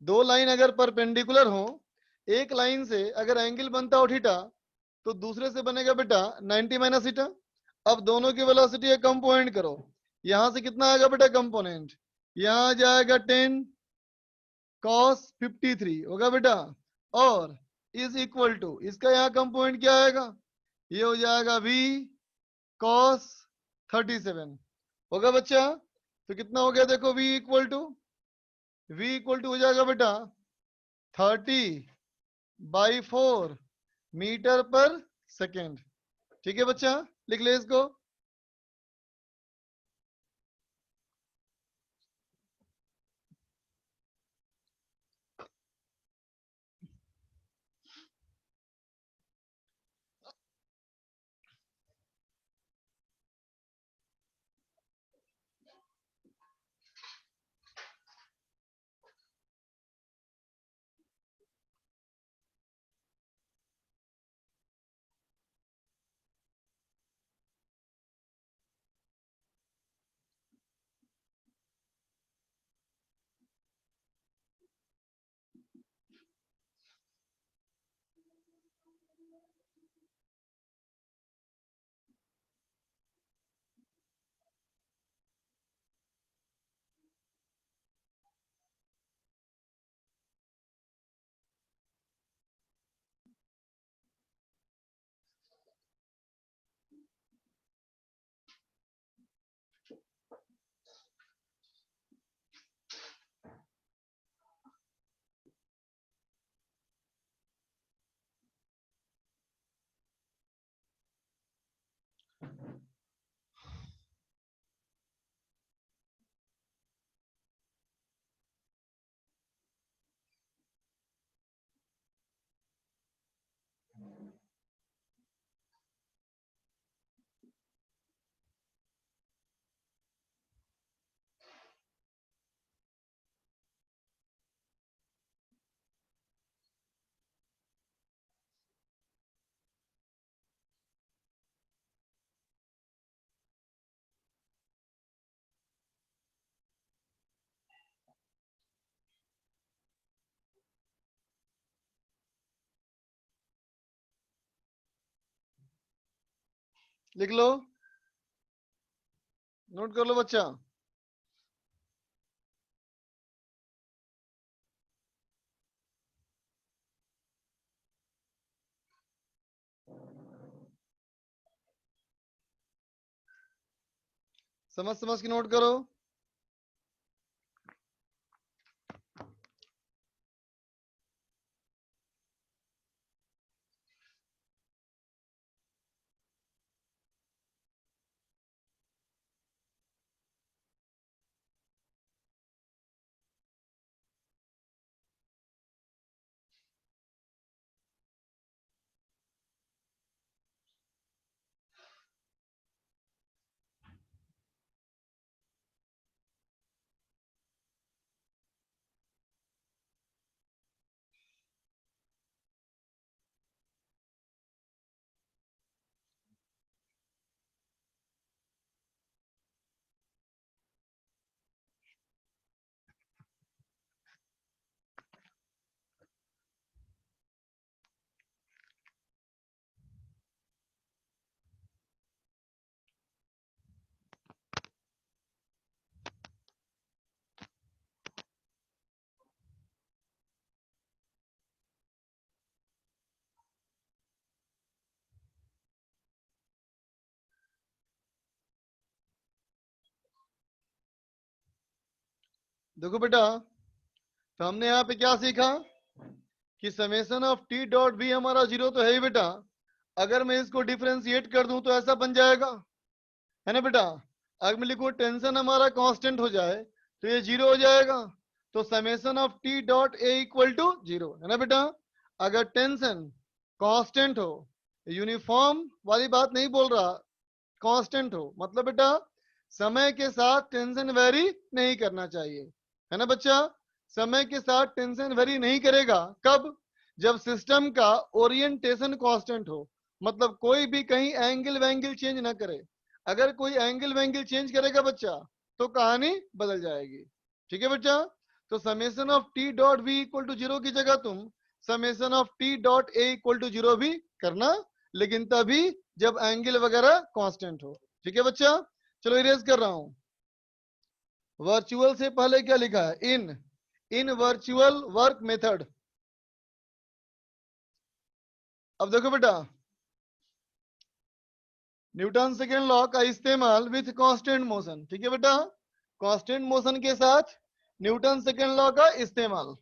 दो लाइन अगर परपेंडिकुलर हो, एक लाइन से अगर एंगल बनता हो थीटा, तो दूसरे से बनेगा बेटा 90 माइनस थीटा। अब दोनों की वेलोसिटी कंपोनेंट करो, यहां से कितना आएगा बेटा कंपोनेंट, यहां आ जाएगा 10 cos 53 होगा बेटा, और इज इक्वल टू इसका यहाँ कंपोनेंट क्या आएगा, ये हो जाएगा v cos 37 होगा बच्चा। तो कितना हो गया देखो, v इक्वल टू हो जाएगा बेटा 30/4 मीटर पर सेकेंड। ठीक है बच्चा, लिख ले इसको। लिख लो, नोट कर लो बच्चा। समझ समझ के नोट करो। देखो बेटा, तो हमने यहाँ पे क्या सीखा कि summation of T dot B हमारा 0 तो है ही बेटा। अगर मैं इसको डिफरेंशिएट कर दूं तो ऐसा बन जाएगा, है ना बेटा। अगर मैं लिखूं टेंशन हमारा कांस्टेंट हो जाए तो ये 0 हो जाएगा। तो summation of T dot A equal to 0, है ना बेटा। अगर टेंशन कांस्टेंट हो, यूनिफॉर्म वाली बात नहीं बोल रहा, कांस्टेंट हो मतलब बेटा समय के साथ टेंशन वेरी नहीं करना चाहिए, है ना बच्चा। समय के साथ टेंशन वेरी नहीं करेगा कब? जब सिस्टम का ओरिएंटेशन कांस्टेंट हो, मतलब कोई भी कहीं एंगल वैंगल चेंज ना करे। अगर कोई एंगल वैंगल चेंज करेगा बच्चा तो कहानी बदल जाएगी, ठीक है बच्चा। तो summation of T dot B equal to 0 की जगह तुम summation of T dot A equal to 0 भी करना, लेकिन तभी जब एंगल वगैरह कांस्टेंट हो, ठीक है बच्चा। चलो इरेज कर रहा हूं। वर्चुअल से पहले क्या लिखा है? इन वर्चुअल वर्क मेथड। अब देखो बेटा, न्यूटन सेकेंड लॉ का इस्तेमाल विथ कांस्टेंट मोशन, ठीक है बेटा। कांस्टेंट मोशन के साथ न्यूटन सेकेंड लॉ का इस्तेमाल।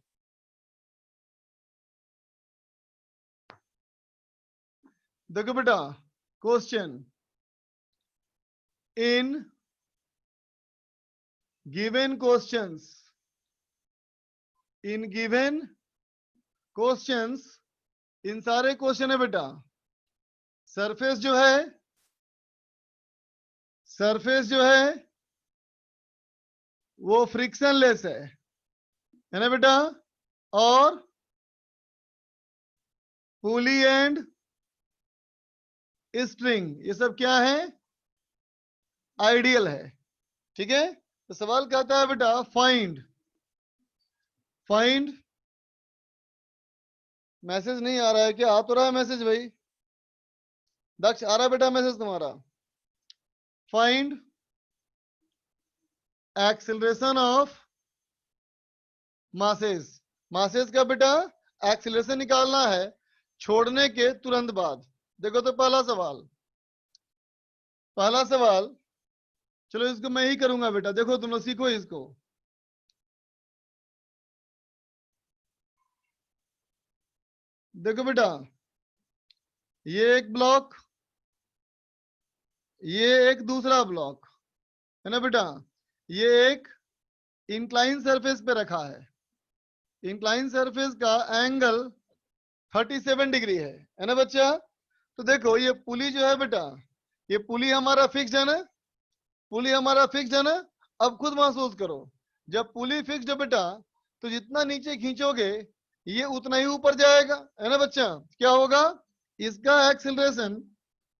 देखो बेटा, question in given questions, in given questions, इन सारे क्वेश्चन है बेटा, सरफेस जो है, सरफेस जो है वो फ्रिक्शनलेस है ना बेटा। और पुली एंड स्ट्रिंग ये सब क्या है? आइडियल है, ठीक है। तो सवाल कहता है बेटा फाइंड, फाइंड, मैसेज नहीं आ रहा है क्या? आ तो रहा है मैसेज भाई। दक्ष आ रहा है बेटा मैसेज तुम्हारा? Find acceleration of masses. Masses का बेटा एक्सेलरेशन निकालना है छोड़ने के तुरंत बाद। देखो तो पहला सवाल, पहला सवाल, चलो इसको मैं ही करूंगा बेटा। देखो तुम लोग सीखो इसको। देखो बेटा, ये एक ब्लॉक, ये एक दूसरा ब्लॉक, है ना बेटा। ये एक इंक्लाइन सरफेस पे रखा है। इंक्लाइन सरफेस का एंगल 37 डिग्री है ना बच्चा। तो देखो ये पुली जो है बेटा, ये पुली हमारा फिक्स है ना, पुली हमारा फिक्स है ना। अब खुद महसूस करो, जब पुली फिक्स है बेटा तो जितना नीचे खींचोगे ये उतना ही ऊपर जाएगा, है ना बच्चा। क्या होगा? इसका एक्सेलरेशन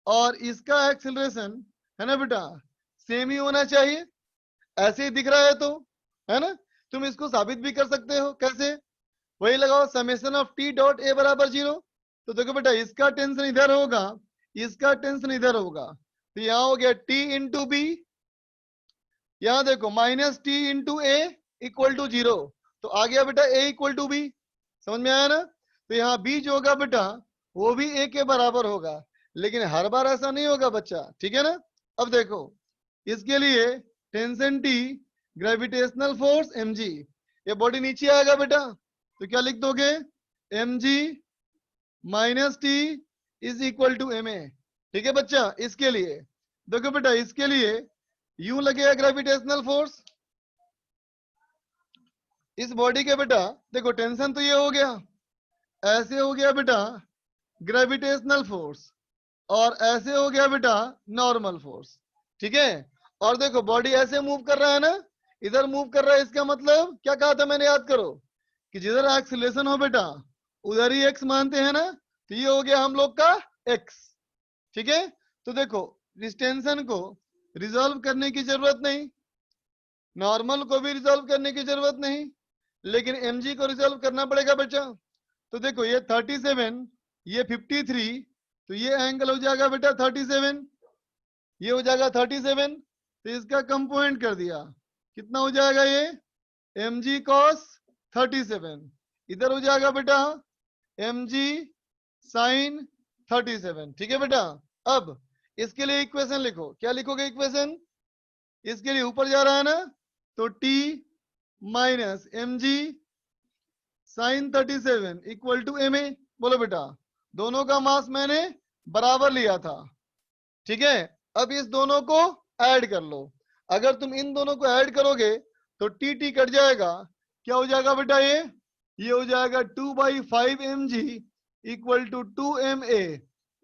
और इसका एक्सेलरेशन, है ना बेटा, सेम ही होना चाहिए। ऐसे ही दिख रहा है तो, है ना। तुम इसको साबित भी कर सकते हो, कैसे? वही लगाओ समेशन ऑफ टी डॉट ए बराबर 0। तो देखो बेटा इसका टेंशन इधर होगा, इसका टेंशन इधर होगा, तो यहाँ हो गया टी इंटू बी। यहाँ देखो minus T into A equal to 0। तो आ गया बेटा ए इक्वल टू बी, समझ में आया ना। तो यहाँ बी जो होगा बेटा वो भी ए के बराबर होगा, लेकिन हर बार ऐसा नहीं होगा बच्चा, ठीक है ना। अब देखो इसके लिए tension T, gravitational force mg, ये बॉडी नीचे आएगा बेटा तो क्या लिख दोगे? mg minus T is equal to ma, ठीक है बच्चा। इसके लिए देखो बेटा, इसके लिए यू लगेगा ग्रेविटेशनल फोर्स इस बॉडी के बेटा। देखो टेंशन तो ये हो गया, ऐसे हो गया बेटा ग्रेविटेशनल फोर्स, और ऐसे हो गया बेटा नॉर्मल फोर्स, ठीक है। और देखो बॉडी ऐसे मूव कर रहा है ना, इधर मूव कर रहा है, इसका मतलब क्या कहा था मैंने, याद करो कि जिधर एक्सीलरेशन हो बेटा उधर ही x मानते हैं ना। तो ये हो गया हम लोग का x, ठीक है। तो देखो इस टेंशन को रिजॉल्व करने की जरूरत नहीं, नॉर्मल को भी रिजॉल्व करने की जरूरत नहीं, लेकिन mg को रिजॉल्व करना पड़ेगा बच्चा। तो देखो ये 37, ये 53, तो ये एंगल हो जाएगा बेटा 37, ये हो जाएगा 37। तो इसका कंपोनेंट कर दिया, कितना हो जाएगा ये? mg cos 37, इधर हो जाएगा बेटा mg sin 37, ठीक है बेटा। अब इसके लिए इक्वेशन लिखो, क्या लिखोगे इक्वेशन? इसके लिए ऊपर जा रहा है ना, तो t minus mg sin 37 equal to ma। बोलो बेटा, दोनों का मास मैंने बराबर लिया था, ठीक है। अब इस दोनों को ऐड कर लो। अगर तुम इन दोनों को ऐड करोगे तो टी टी कट जाएगा। क्या हो जाएगा बेटा? ये हो जाएगा 2/5 mg इक्वल टू 2 ma।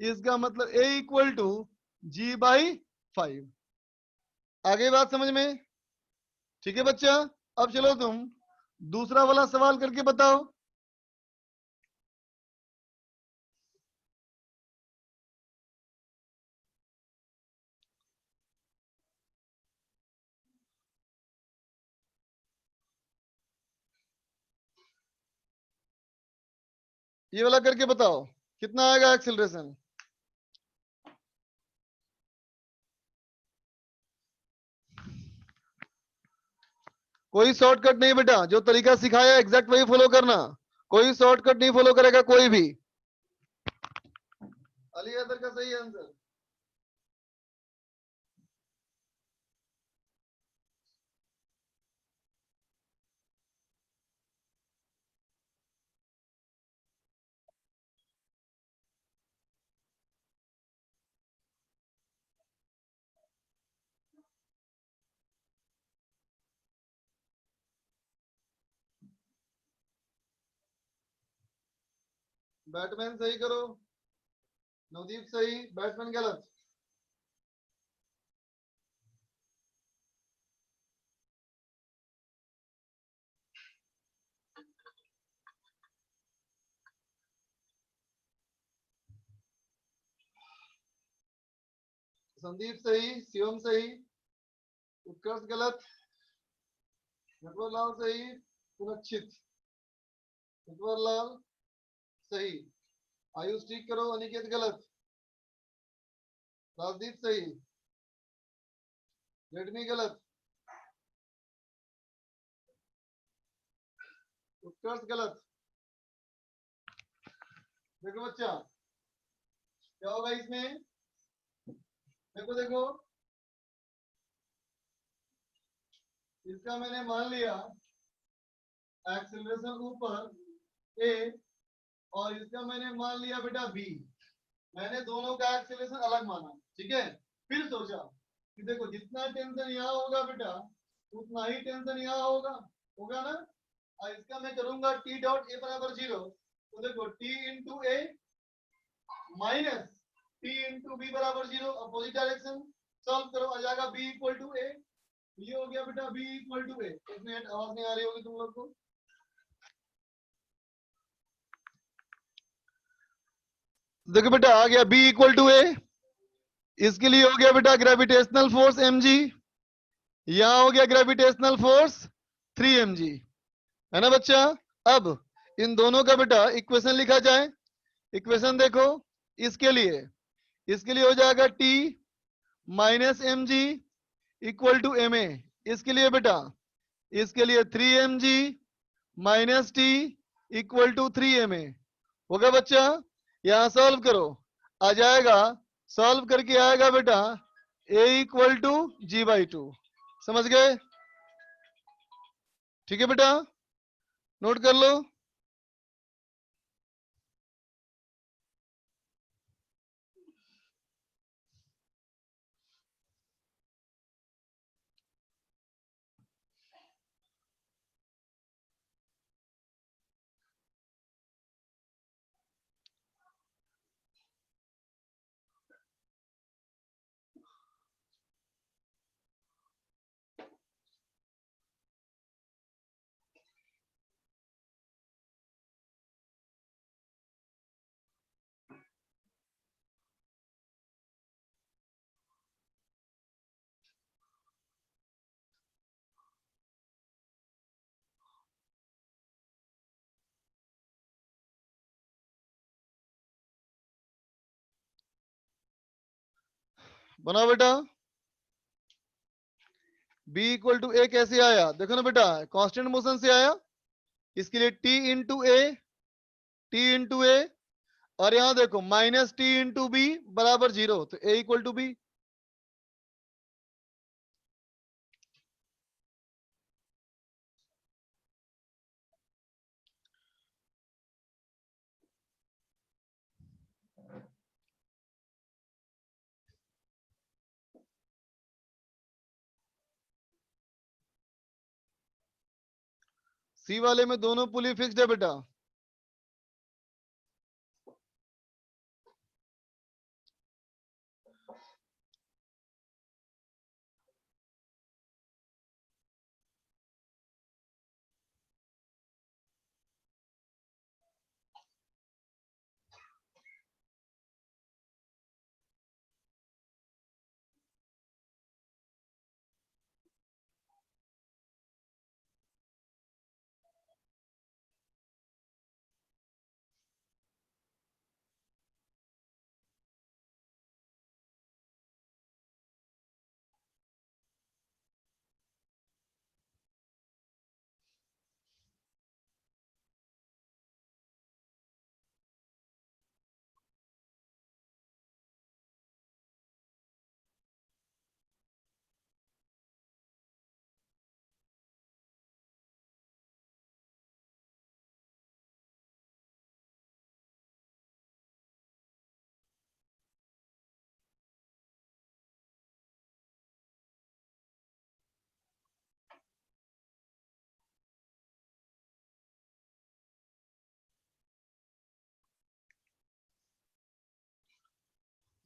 इसका मतलब a इक्वल टू g/5। आगे बात समझ में? ठीक है बच्चा। अब चलो तुम दूसरा वाला सवाल करके बताओ। ये वाला करके बताओ कितना आएगा एक्सीलरेशन। कोई शॉर्टकट नहीं बेटा, जो तरीका सिखाया एग्जैक्ट वही फॉलो करना। कोई शॉर्टकट नहीं फॉलो करेगा कोई भी। अली हैदर का सही आंसर। बैटमैन सही करो। नवदीप सही, बैट्समैन गलत। संदीप सही, शिवम सही, उत्कर्ष गलत, नटवर लाल सही, सुरक्षित, नटवर लाल सही, आयुष ठीक करो, अनिकेत गलत, राजदीप सही, रेडमी गलत, उत्कर्ष गलत। देखो बच्चा क्या होगा इसमें, देखो देखो, इसका मैंने मान लिया एक्सेलरेशन ऊपर ए, और इसका मैंने मान लिया बेटा बी। मैंने दोनों का एक्सेलरेशन अलग माना, ठीक है। फिर सोचा कि देखो जितना टेंशन यहाँ होगा बेटा उतना ही टेंशन यहाँ होगा, होगा ना। और इसका मैं करूंगा टी डॉट ए बराबर 0। तो देखो टी इंटू ए माइनस टी इंटू बी बराबर 0, अपोजिट डायरेक्शन। सॉल्व करो, आ जाएगा बी इक्वल टू ए। ये हो गया बेटा बी इक्वल टू ए। एक मिनट, आवाज नहीं आ रही होगी तुम लोग को। देखो बेटा आ गया बी इक्वल टू ए। इसके लिए हो गया बेटा ग्रेविटेशनल फोर्स mg, यहां हो गया ग्रेविटेशनल फोर्स 3 mg, है ना बच्चा। अब इन दोनों का बेटा इक्वेशन लिखा जाए। इक्वेशन देखो, इसके लिए हो जाएगा t minus mg equal to ma। इसके लिए बेटा, इसके लिए 3 mg minus t equal to 3 ma होगा बच्चा। यहां सॉल्व करो, आ जाएगा, सॉल्व करके आएगा बेटा a इक्वल टू g/2। समझ गए? ठीक है बेटा, नोट कर लो। बनाओ बेटा। b इक्वल टू ए कैसे आया? देखो ना बेटा, कांस्टेंट मोशन से आया। इसके लिए t इंटू ए, और यहां देखो माइनस टी इंटू बी बराबर 0, तो a इक्वल टू बी। सी वाले में दोनों पुली फिक्स्ड है बेटा।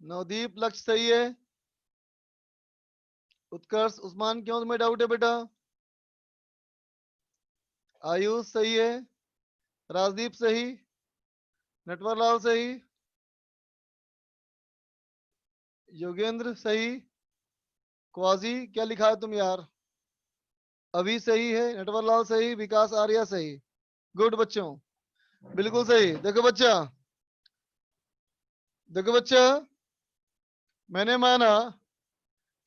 नवदीप लक्ष्य सही है। उत्कर्ष उस्मान क्यों तुम्हें डाउट है बेटा? आयुष सही है। राजदीप सही। नटवरलाल सही। योगेंद्र सही। क्वाजी क्या लिखा है तुम यार? अभी सही है। नटवरलाल सही। विकास आर्या सही। गुड बच्चों, बिल्कुल सही। देखो बच्चा, देखो बच्चा, मैंने माना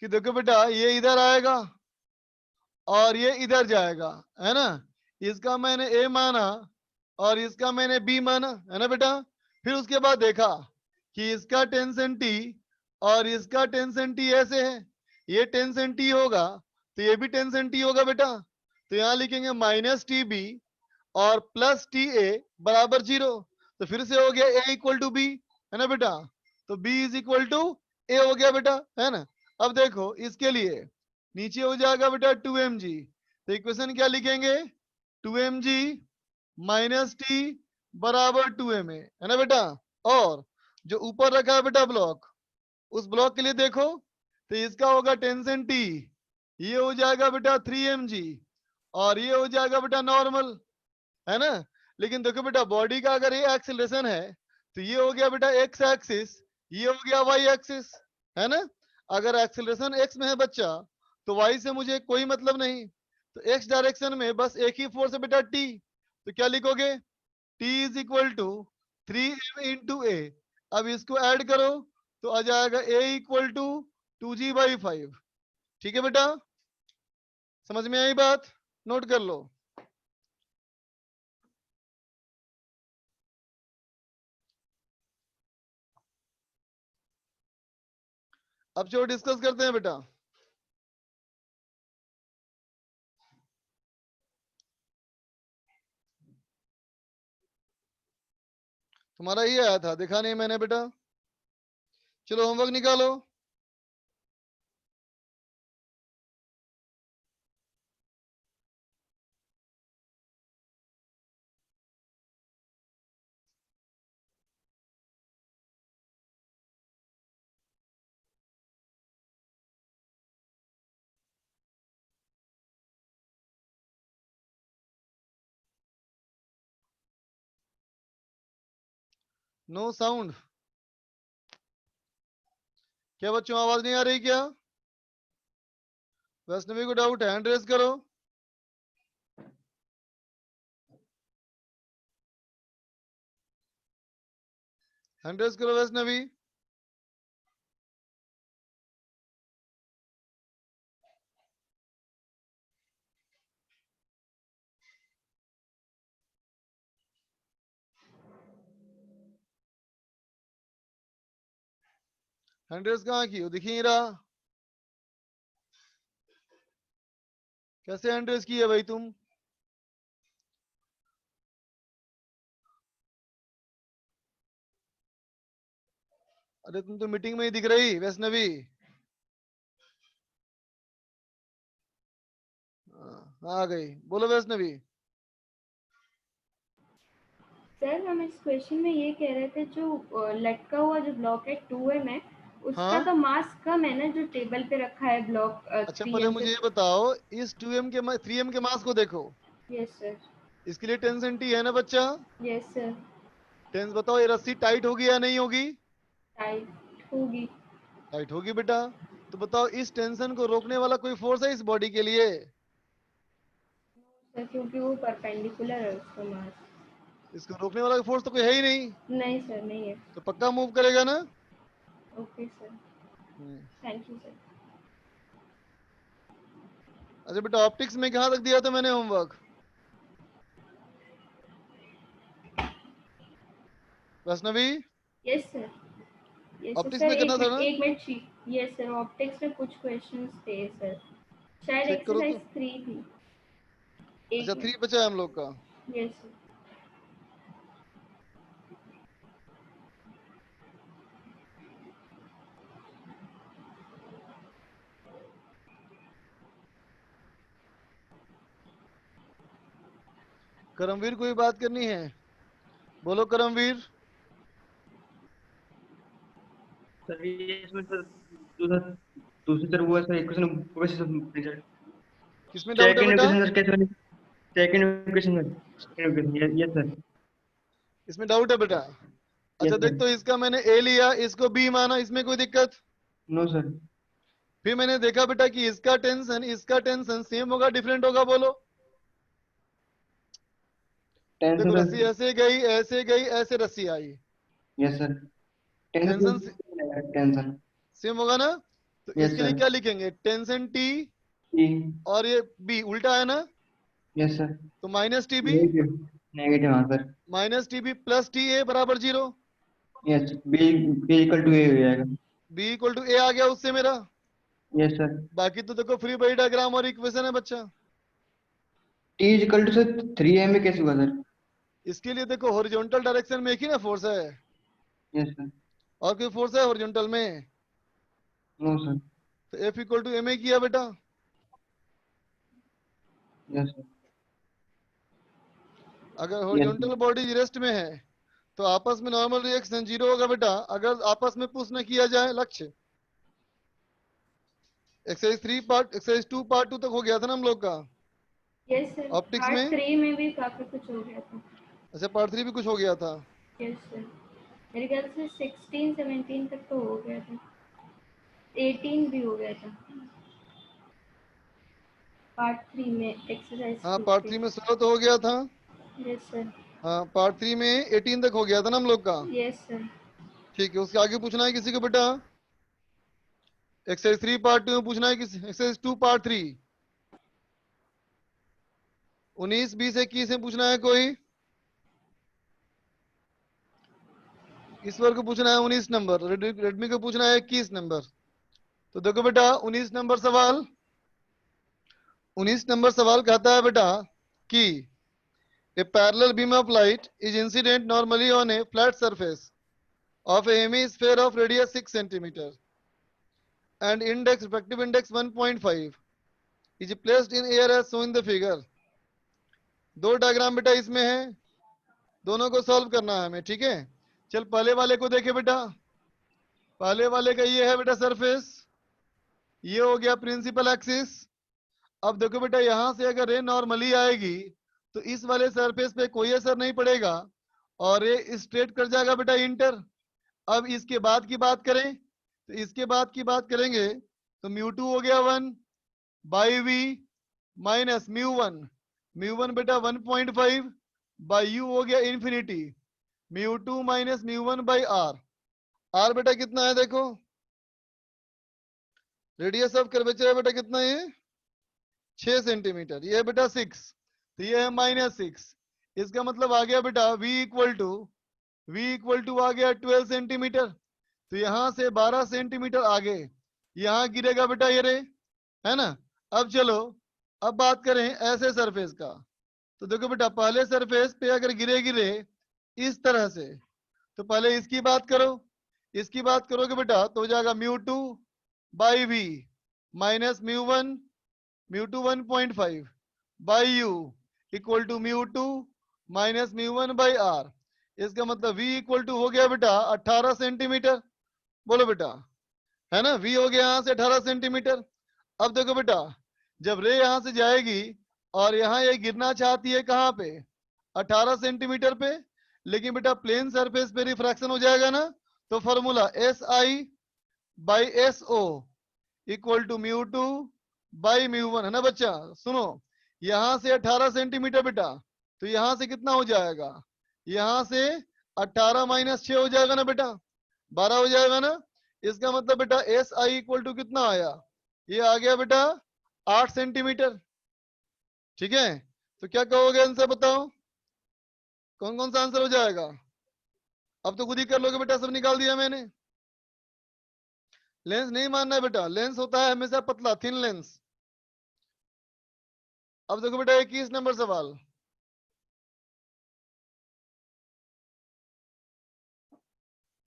कि देखो बेटा ये इधर आएगा और ये इधर जाएगा, है ना। इसका मैंने ए माना और इसका मैंने बी माना, है ना बेटा। फिर उसके बाद देखा कि इसका 10 सेंटी और इसका 10 सेंटी ऐसे है, ये 10 सेंटी होगा तो ये भी 10 सेंटी होगा बेटा। तो यहाँ लिखेंगे माइनस टी बी और प्लस टी ए बराबर 0। तो फिर से हो गया ए इक्वल टू बी, है ना बेटा। तो B is equal to A हो गया बेटा, है ना। अब देखो इसके लिए नीचे हो जाएगा बेटा 2mg। तो इक्वेशन क्या लिखेंगे? 2mg माइनस टी बराबर 2ma, है ना बेटा। और जो ऊपर रखा है बेटा ब्लॉक, उस ब्लॉक के लिए देखो तो इसका होगा 10 सेंटी, ये हो जाएगा बेटा 3mg और ये हो जाएगा बेटा नॉर्मल, है ना। लेकिन देखो बेटा बॉडी का अगर ये एक्सेलरेशन है तो ये हो गया बेटा एक्स एक्सिस, ये हो गया वाई एक्सिस, है ना। अगर एक्सेलरेशन एक्स में है बच्चा तो वाई से मुझे कोई मतलब नहीं। तो एक्स डायरेक्शन में बस एक ही फोर्स है बेटा टी। तो क्या लिखोगे? T is equal to 3m into a. अब इसको ऐड करो तो आ जाएगा ए इक्वल टू 2g/5। ठीक है बेटा, समझ में आई बात? नोट कर लो। अब जो डिस्कस करते हैं बेटा, तुम्हारा ये आया था, देखा नहीं मैंने बेटा। चलो होमवर्क निकालो। No sound. क्या बच्चों आवाज नहीं आ रही क्या? वैष्णवी को डाउट है, हैंड रेज करो। हैंड रेज करो वैष्णवी। हैंड रेज कहाँ की? वो दिख ही नहीं रहा। कैसे हैंड रेज की है भाई तुम? अरे तुम तो मीटिंग में ही दिख रही वैष्णवी। हाँ, आ गई, बोलो वैष्णवी। सर हम इस क्वेश्चन में ये कह रहे थे जो लटका हुआ जो ब्लॉक है 2m है उसका हाँ। तो मास कम है ना जो टेबल पे रखा है ब्लॉक अच्छा पहले 3m मुझे से। ये बताओ, इस 2m के 3m के मास को देखो, यस सर। इसके लिए टेंशन टी है ना बच्चा। Yes sir. टेंस बताओ, ये रस्सी टाइट होगी या नहीं होगी? टाइट होगी। टाइट होगी बेटा। तो बताओ, इस टेंशन को रोकने वाला कोई फोर्स है इस बॉडी के लिए? सर क्योंकि वो परपेंडिकुलर है उसका मास। इसको रोकने वाला फोर्स तो कोई है ही नहीं, नहीं सर नहीं है। तो पक्का मूव करेगा ना। Okay sir. Hmm. Thank you sir. अच्छा बेटा, ऑप्टिक्स में कहाँ तक दिया था मैंने homework? Vaishnavi, yes sir. Yes sir optics sir में करना था ना? एक minute sheet. Yes sir optics में कुछ क्वेश्चंस थे सर शायद चेक करो एक्सरसाइज तो। 3 थी। अच्छा एक 3 मिनट। बचा है हम लोग का। Yes sir. करमवीर को भी बात करनी है, बोलो करमवीर। सर ये इसमें सर दूसरा दूसरी तरफ हुआ सर इक्वेशन वैसे सर किसमें डाउट है सेकंड बेटा? इक्वेशन सर कैसे बनी सेकंड इक्वेशन में सेकंड इक्वेशन यस सर इसमें डाउट है बेटा? अच्छा यस देख, सर तो इसका मैंने ए लिया, इसको बी माना, इसमें कोई दिक्कत? नो सर फिर मैंने देखा बेटा कि इसका टेंशन सेम होगा डिफरेंट होगा, बोलो। देखो, टेंशन रस्सी सर ऐसे गई, ऐसे गई, ऐसे रस्सी आई, yes sir tension tension tension same होगा ना। तो यस इसके लिए सर क्या लिखेंगे? टेंशन टी, ई और ये बी उल्टा है ना, यस सर तो minus T B, negative negative हाँ sir minus T B plus T A बराबर 0। Yes B B equal to A हो जाएगा बी इक्वल टू ए आ गया उससे मेरा। यस सर बाकी तो देखो फ्री बॉडी डायग्राम और इक्वेशन है बच्चा। T equal to sir 3m में कैसे हुआ सर इसके लिए देखो, हॉरिजॉन्टल डायरेक्शन में एक ही ना फोर्स है, यस सर और कोई फोर्स है हॉरिजॉन्टल में? नो सर तो F equal to M A किया बेटा। यस सर अगर यस हॉरिजॉन्टल बॉडी रेस्ट में है तो आपस में नॉर्मल रिएक्शन 0 होगा बेटा, अगर आपस में पुश न किया जाए लक्ष्य। एक्सरसाइज 2 पार्ट 2 तक हो गया था ना हम लोग का यस सर ऑप्टिक्स पार्ट में। 3 में भी काफी कुछ हो गया था। अच्छा पार्ट 3 भी कुछ हो गया था। यस सर मेरे ख्याल से 16 17 तक तो हो गया था 18 भी हो गया था पार्ट 3 में एक्सरसाइज हाँ 2 पार्ट के। 3 में 16 तो हो गया था। Yes sir. हाँ पार्ट 3 में 18 तक हो गया था ना हम लोग का। Yes sir. ठीक है, उसके आगे पूछना है किसी को बेटा? एक्सरसाइज 3 पार्ट 2 में पूछना है किसी, एक्सरसाइज 2 पार्ट 3 19 20 21 में पूछना है कोई? ईश्वर को पूछना है 19 नंबर, रेडमी को पूछना है 21 नंबर। तो देखो बेटा 19 नंबर सवाल कहता है बेटा कि a parallel beam of light is incident normally on a flat surface of a hemisphere of radius 6 centimeter and respective index 1.5 is placed in air as shown in the figure। दो diagram बेटा इसमें है, दोनों को solve करना है हमें, ठीक है। चल पहले वाले को देखे बेटा, पहले वाले का ये है बेटा सरफेस, ये हो गया प्रिंसिपल एक्सिस। अब देखो बेटा, यहां से अगर रे नॉर्मली आएगी तो इस वाले सरफेस पे कोई असर नहीं पड़ेगा और ये स्ट्रेट कर जाएगा बेटा इंटर। अब इसके बाद की बात करें तो इसके बाद की बात करेंगे तो म्यू2 हो गया 1 by we minus mu one बेटा 1.5 बाई यू हो गया इन्फिनिटी, म्यू2 माइनस म्यू1 बाई आर बेटा कितना है देखो, रेडियस ऑफ कर्वेचर है बेटा कितना है 6 सेंटीमीटर, ये है बेटा 6, तो ये है -6। इसका मतलब आ गया बेटा v इक्वल टू आ गया 12 सेंटीमीटर, तो यहां से 12 सेंटीमीटर आगे यहां गिरेगा बेटा ये रे, है ना। अब चलो, अब बात करें ऐसे सरफेस का, तो देखो बेटा पहले सरफेस पे अगर गिरे इस तरह से, तो पहले इसकी बात करो, इसकी बात करोगे बेटा तो हो जाएगा mu two by we minus mu two 1.5 by u equal to mu two minus म्यू1 by R. इसका मतलब v इक्वल टू हो गया बेटा 18 सेंटीमीटर। बोलो बेटा, है ना, v हो गया यहां से 18 सेंटीमीटर। अब देखो बेटा, जब रे यहां से जाएगी और यहाँ ये गिरना चाहती है कहाँ पे, 18 सेंटीमीटर पे, लेकिन बेटा प्लेन सरफेस पे रिफ्रैक्शन हो जाएगा ना, तो formula SI by SO equal to μ2 by μ1, है ना बच्चा। सुनो, यहां से 18 सेंटीमीटर बेटा, तो यहां से कितना हो जाएगा, यहां से 18 माइनस 6 हो जाएगा ना बेटा, 12 हो जाएगा ना। इसका मतलब बेटा SI इक्वल टू कितना आया, ये आ गया बेटा 8 सेंटीमीटर। ठीक है, तो क्या कहोगे आंसर बताओ, कौन कौन सा आंसर हो जाएगा। अब तो खुद ही कर लोगे बेटा, सब निकाल दिया मैंने। लेंस नहीं मानना है बेटा, लेंस होता है हमेशा पतला, थिन लेंस। अब देखो बेटा 21 नंबर सवाल,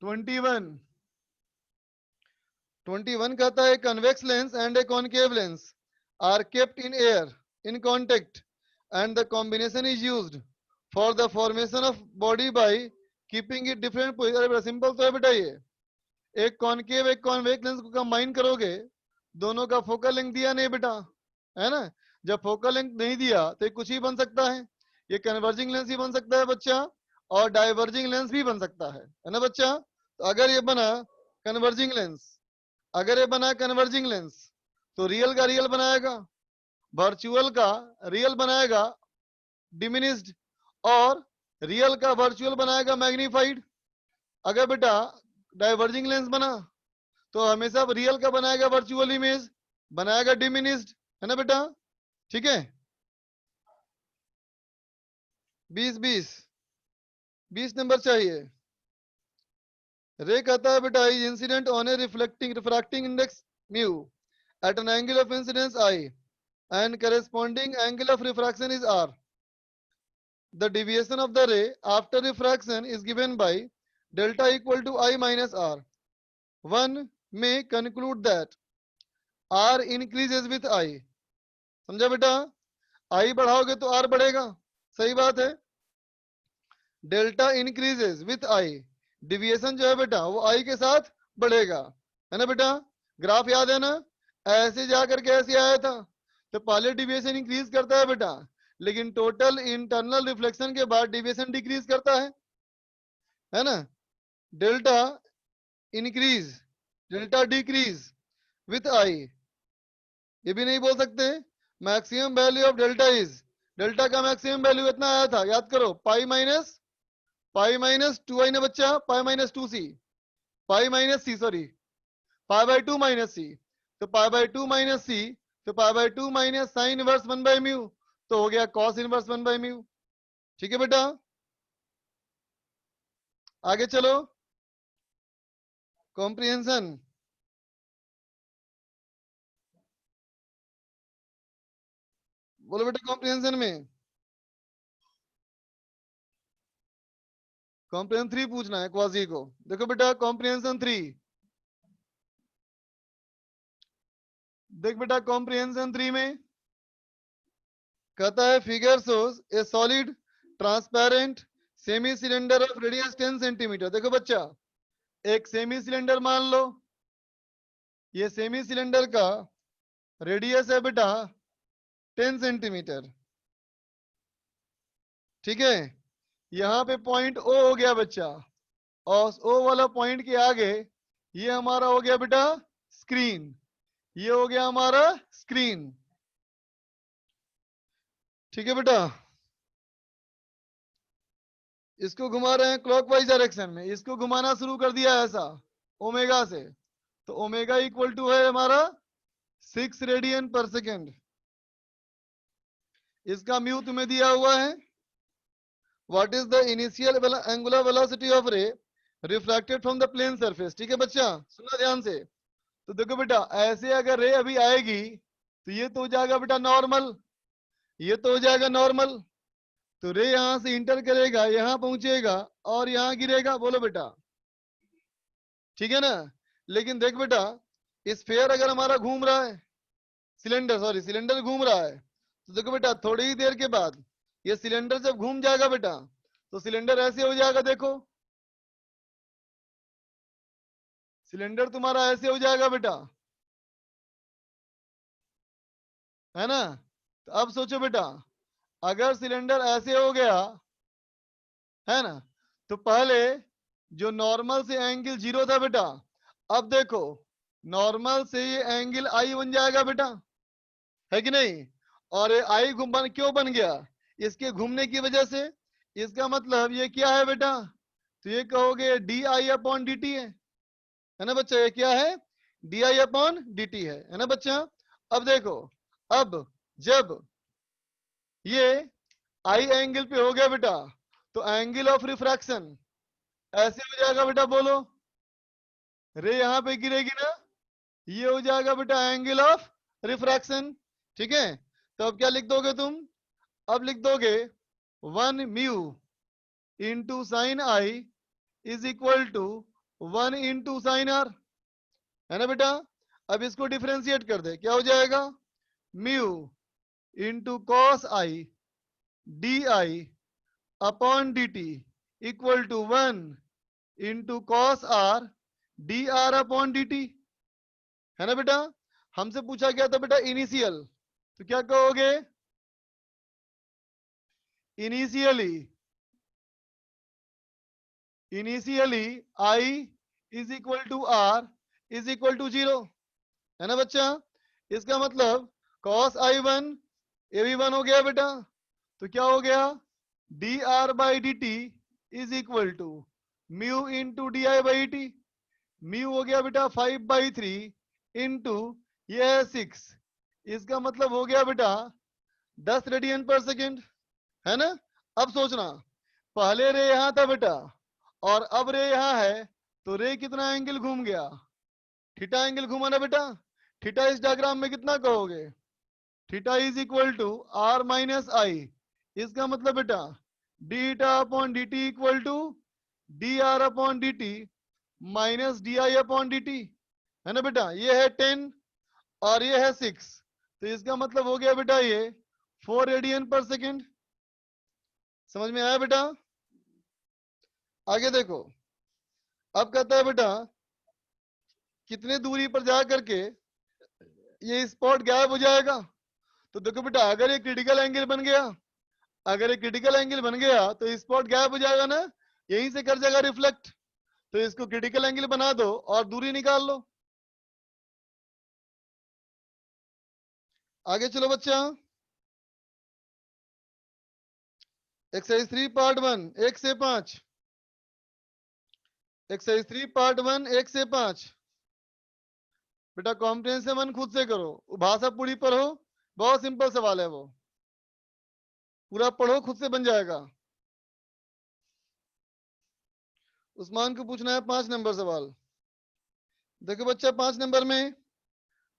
ट्वेंटी वन कहता है convex lens and a concave lens are kept in air in contact and the combination is used for the formation of body by keeping it different position. अरे simple तो है बेटा, ये एक concave एक convex lens को combine करोगे, दोनों का फोकल लेंथ दिया नहीं बेटा, है ना। जब फोकल लेंथ नहीं दिया तो ये कुछ ही बन सकता है, ये कन्वर्जिंग लेंस ही बन सकता है बच्चा, और डाइवर्जिंग लेंस भी बन सकता है ना बच्चा। तो अगर ये बना कन्वर्जिंग लेंस, अगर ये बना कन्वर्जिंग लेंस, तो रियल का रियल बनाएगा, वर्चुअल का रियल बनाएगा डिमिनिस्ड, और रियल का वर्चुअल बनाएगा मैग्नीफाइड। अगर बेटा डाइवर्जिंग लेंस बना, तो हमेशा रियल का बनाएगा वर्चुअल इमेज, बनाएगा डिमिनिस्ड, है ना बेटा। ठीक है, 20 नंबर चाहिए। रे कहता है बेटा is incident on a refracting index mu at an angle of incidence I and corresponding angle of refraction is R. The deviation of the ray after refraction is given by delta equal to I minus R। One may conclude that R increases with I। समझा बेटा, I बढ़ाओगे तो R बढ़ेगा, सही बात है। Delta increases with I, deviation जो है बेटा वो I के साथ बढ़ेगा, है ना बेटा। ग्राफ याद है ना, ऐसे जा करके ऐसे आया था, तो पहले डिविएशन इंक्रीज करता है बेटा, लेकिन टोटल इंटरनल रिफ्लेक्शन के बाद डिविएशन डिक्रीज करता है ना। Delta increase delta decrease with I, ये भी नहीं बोल सकते। Maximum value of delta is, delta का मैक्सिमम वैल्यू इतना आया था, याद करो, पाई माइनस 2i ना बच्चा, pi minus 2c, pi minus C, sorry pi by 2 minus C, तो पाई बाय 2 माइनस सी, तो pi by 2 minus sine inverse 1 by mu, तो हो गया कॉस इनवर्स 1 बाय म्यू। ठीक है बेटा, आगे चलो, कॉम्प्रिहेंशन। बोलो बेटा कॉम्प्रिहेंशन में, कॉम्प्रिहेंशन 3 पूछना है क्वाजी को। देखो बेटा कॉम्प्रिहेंशन 3, देख बेटा कॉम्प्रिहेंशन 3 में कहता है figure shows A solid transparent semi cylinder of radius 10 centimetre. देखो बच्चा, एक सेमी सिलेंडर मान लो, ये सेमी सिलेंडर का रेडियस है बेटा 10 सेंटीमीटर। ठीक है, यहाँ पे पॉइंट O हो गया बच्चा, और O वाला पॉइंट के आगे ये हमारा हो गया बेटा स्क्रीन, ये हो गया हमारा स्क्रीन। ठीक है बेटा, इसको घुमा रहे हैं क्लॉकवाइज डायरेक्शन में, इसको घुमाना शुरू कर दिया ऐसा ओमेगा से, तो ओमेगा इक्वल टू है हमारा 6 रेडियन पर सेकेंड। इसका म्यू तुम्हें दिया हुआ है। What is the initial angular velocity of ray refracted from the plane surface. ठीक है बच्चा, सुना ध्यान से। तो देखो बेटा, ऐसे अगर रे अभी आएगी तो ये तो हो जाएगा बेटा नॉर्मल, ये तो हो जाएगा नॉर्मल, तो रे यहां से इंटर करेगा, यहां पहुंचेगा और यहां गिरेगा। बोलो बेटा, ठीक है ना। लेकिन देख बेटा, स्फीयर अगर हमारा घूम रहा है, सिलेंडर घूम रहा है, तो देखो बेटा थोड़ी ही देर के बाद ये सिलेंडर जब घूम जाएगा बेटा, तो सिलेंडर ऐसे हो जाएगा, देखो सिलेंडर तुम्हारा ऐसे हो जाएगा बेटा, है ना। तो अब सोचो बेटा, अगर सिलेंडर ऐसे हो गया, है ना, तो पहले जो नॉर्मल से एंगल 0 था बेटा, अब देखो नॉर्मल से ये एंगल आई बन जाएगा बेटा, है कि नहीं। और ये आई घूमन क्यों बन गया, इसके घूमने की वजह से। इसका मतलब ये क्या है बेटा, तो ये कहोगे D I upon D T है ना बच्चा। ये क्या है, D I upon D T है ना बच्चा। अब देखो, अब जब ये आई एंगल पे हो गया बेटा, तो एंगल ऑफ रिफ्रैक्शन ऐसे हो जाएगा बेटा, बोलो रे यहां पे गिरेगी ना, ये हो जाएगा बेटा एंगल ऑफ रिफ्रैक्शन। ठीक है, तो अब क्या लिख दोगे तुम, अब लिख दोगे 1 mu into sine I is equal to 1 into sine R, है ना बेटा। अब इसको डिफरेंशिएट कर दे, क्या हो जाएगा, mu into cos I D I upon D T equal to 1 into cos R D R upon D T, है ना बेटा। हमसे पूछा गया था बेटा इनिशियल, तो क्या कहोगे, initially I is equal to R is equal to 0, है ना बच्चा। इसका मतलब cos i1 ये भी 1 हो गया बेटा, तो क्या हो गया, D R by D T is equal to mu into D I by T. Mu हो गया बेटा 5/3 इंटू ये है 6, इसका मतलब हो गया बेटा 10 रेडियन पर सेकेंड, है ना। अब सोचना, पहले रे यहां था बेटा और अब रे यहां है, तो रे कितना एंगल घूम गया, थीटा एंगल घूमा ना बेटा। थीटा इस डायग्राम में कितना कहोगे, theta is equal to R minus I, इसका मतलब बेटा d theta upon D T equal to d R upon D t minus d I upon D T, है ना बेटा। ये है 10 और ये है 6, तो इसका मतलब हो गया बेटा ये 4 रेडियन पर सेकेंड। समझ में आया बेटा। आगे देखो, अब कहता है बेटा कितने दूरी पर जा करके ये स्पॉट गायब हो जाएगा। तो देखो बेटा, अगर ये क्रिटिकल एंगल बन गया, अगर ये क्रिटिकल एंगल बन गया तो स्पॉट गायब हो जाएगा ना, यहीं से कर जाएगा रिफ्लेक्ट। तो इसको क्रिटिकल एंगल बना दो और दूरी निकाल लो। आगे चलो बच्चा, एक्सरसाइज 3 पार्ट 1 1 से 5, एक्सरसाइज 3 पार्ट 1 1 से 5 बेटा कॉम्प्रिहेंसिव 1 खुद से करो, भाषा पूरी पढ़ो, बहुत सिंपल सवाल है वो, पूरा पढ़ो खुद से बन जाएगा। उस्मान को पूछना है 5 नंबर सवाल। देखो बच्चा 5 नंबर में,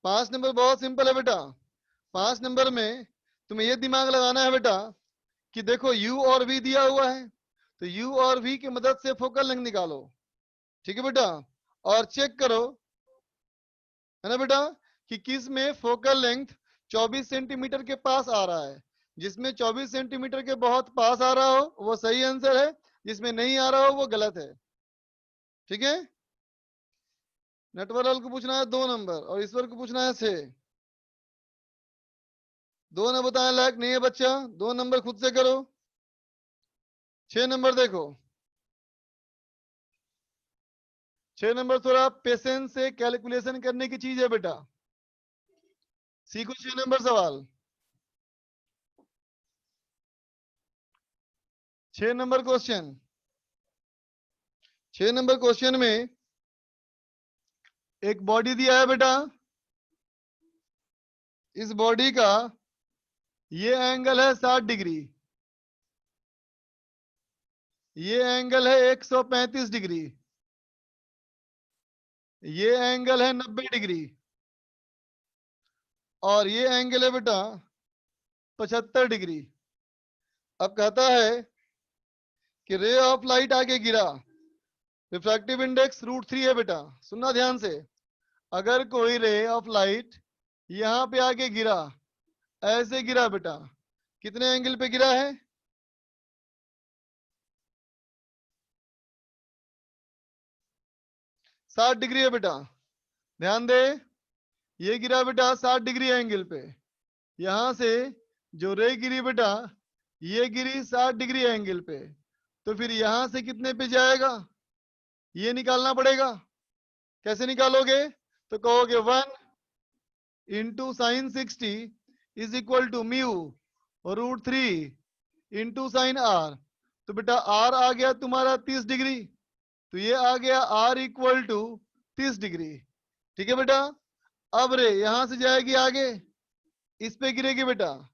5 नंबर बहुत सिंपल है बेटा। 5 नंबर में तुम्हें ये दिमाग लगाना है बेटा कि देखो u और v दिया हुआ है, तो u और v की मदद से फोकल लेंथ निकालो। ठीक है बेटा, और चेक करो, है ना बेटा, कि किस में फोकल लेंथ 24 सेंटीमीटर के पास आ रहा है। जिसमें 24 सेंटीमीटर के बहुत पास आ रहा हो वो सही आंसर है, जिसमें नहीं आ रहा हो वो गलत है। ठीक है, नटवरलाल को पूछना है 2 नंबर और ईश्वर को पूछना है 6। 2 ने बताया लायक नहीं है बच्चा, 2 नंबर खुद से करो। 6 नंबर देखो, 6 नंबर थोड़ा पेशेंस से कैलकुलेशन करने की चीज है बेटा, सीखो 6 नंबर सवाल। 6 नंबर क्वेश्चन, 6 नंबर क्वेश्चन में एक बॉडी दिया है बेटा, इस बॉडी का ये एंगल है 60 डिग्री, ये एंगल है 135 डिग्री, ये एंगल है 90 डिग्री, और ये एंगल है बेटा 75 डिग्री। अब कहता है कि रे ऑफ लाइट आके गिरा, रिफ्रैक्टिव इंडेक्स √3 है बेटा, सुनना ध्यान से। अगर कोई रे ऑफ लाइट यहां पे आके गिरा, ऐसे गिरा बेटा, कितने एंगल पे गिरा है, 60 डिग्री है बेटा, ध्यान दे, ये गिरा बेटा 60 डिग्री एंगल पे, यहां से जो रे गिरी बेटा ये गिरी 60 डिग्री एंगल पे, तो फिर यहां से कितने पे जाएगा ये निकालना पड़ेगा। कैसे निकालोगे, तो कहोगे 1 into sine 60 is equal to mu √3 into sine R. तो बेटा आर आ गया तुम्हारा 30 डिग्री, तो ये आ गया आर इक्वल टू 30 डिग्री। ठीक है बेटा, अब रे यहां से जाएगी आगे, इस पे गिरेगी बेटा,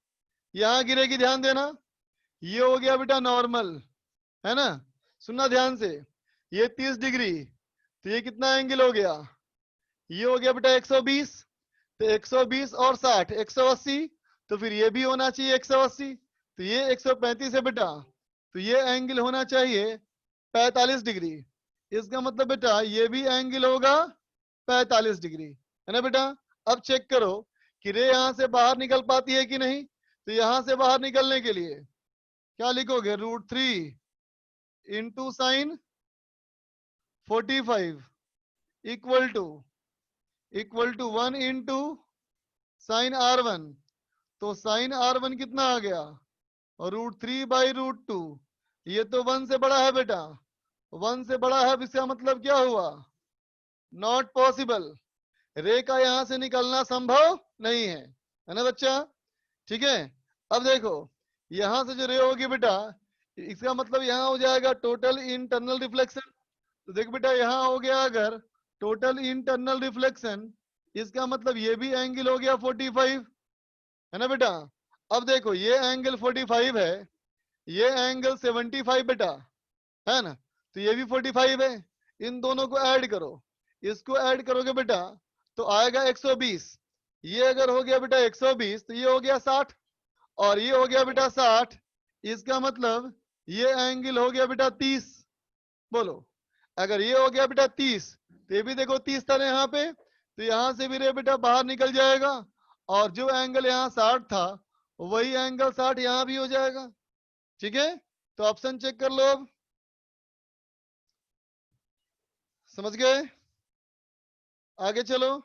यहां गिरेगी, ध्यान देना, ये हो गया बेटा नॉर्मल, है ना, सुनना ध्यान से, ये 30 डिग्री, तो ये कितना एंगल हो गया, ये हो गया बेटा 120, तो 120 और 60 180, तो फिर ये भी होना चाहिए 180, तो ये 135 है बेटा, तो ये एंगल होना चाहिए 45 डिग्री। इसका मतलब बेटा ये भी एंगल होगा 45 डिग्री, है ना बेटा। अब चेक करो कि रे यहां से बाहर निकल पाती है कि नहीं, तो यहां से बाहर निकलने के लिए क्या लिखोगे, √3 into sine 45 equal to 1 into sine R1, तो साइन R1 कितना आ गया, √3/√2, ये तो 1 से बड़ा है बेटा, 1 से बड़ा है, इसका मतलब क्या हुआ, नॉट पॉसिबल, रे का यहां से निकलना संभव नहीं है ना बच्चा। ठीक है, अब देखो यहां से जो रे होगी बेटा, इसका मतलब यहां हो जाएगा टोटल इंटरनल रिफ्लेक्शन, तो देख बेटा यहां हो गया अगर टोटल इंटरनल रिफ्लेक्शन, इसका मतलब ये भी एंगल हो गया 45, है ना बेटा। अब देखो ये एंगल 45 है, ये एंगल 75 बेटा, है ना, तो ये भी 45 है, इन दोनों को ऐड करो, इसको ऐड करोगे बेटा तो आएगा 120, ये अगर हो गया बेटा 120 तो ये हो गया 60, और ये हो गया बेटा 60, इसका मतलब ये एंगल हो गया बेटा 30। बोलो, अगर ये हो गया बेटा 30, तो ये भी देखो 30 था ना यहाँ पे, तो यहां से भी रे बेटा बाहर निकल जाएगा, और जो एंगल यहाँ 60 था वही एंगल 60 यहाँ भी हो जाएगा। ठीक है, तो ऑप्शन चेक कर लो अब, समझ गए, आगे चलो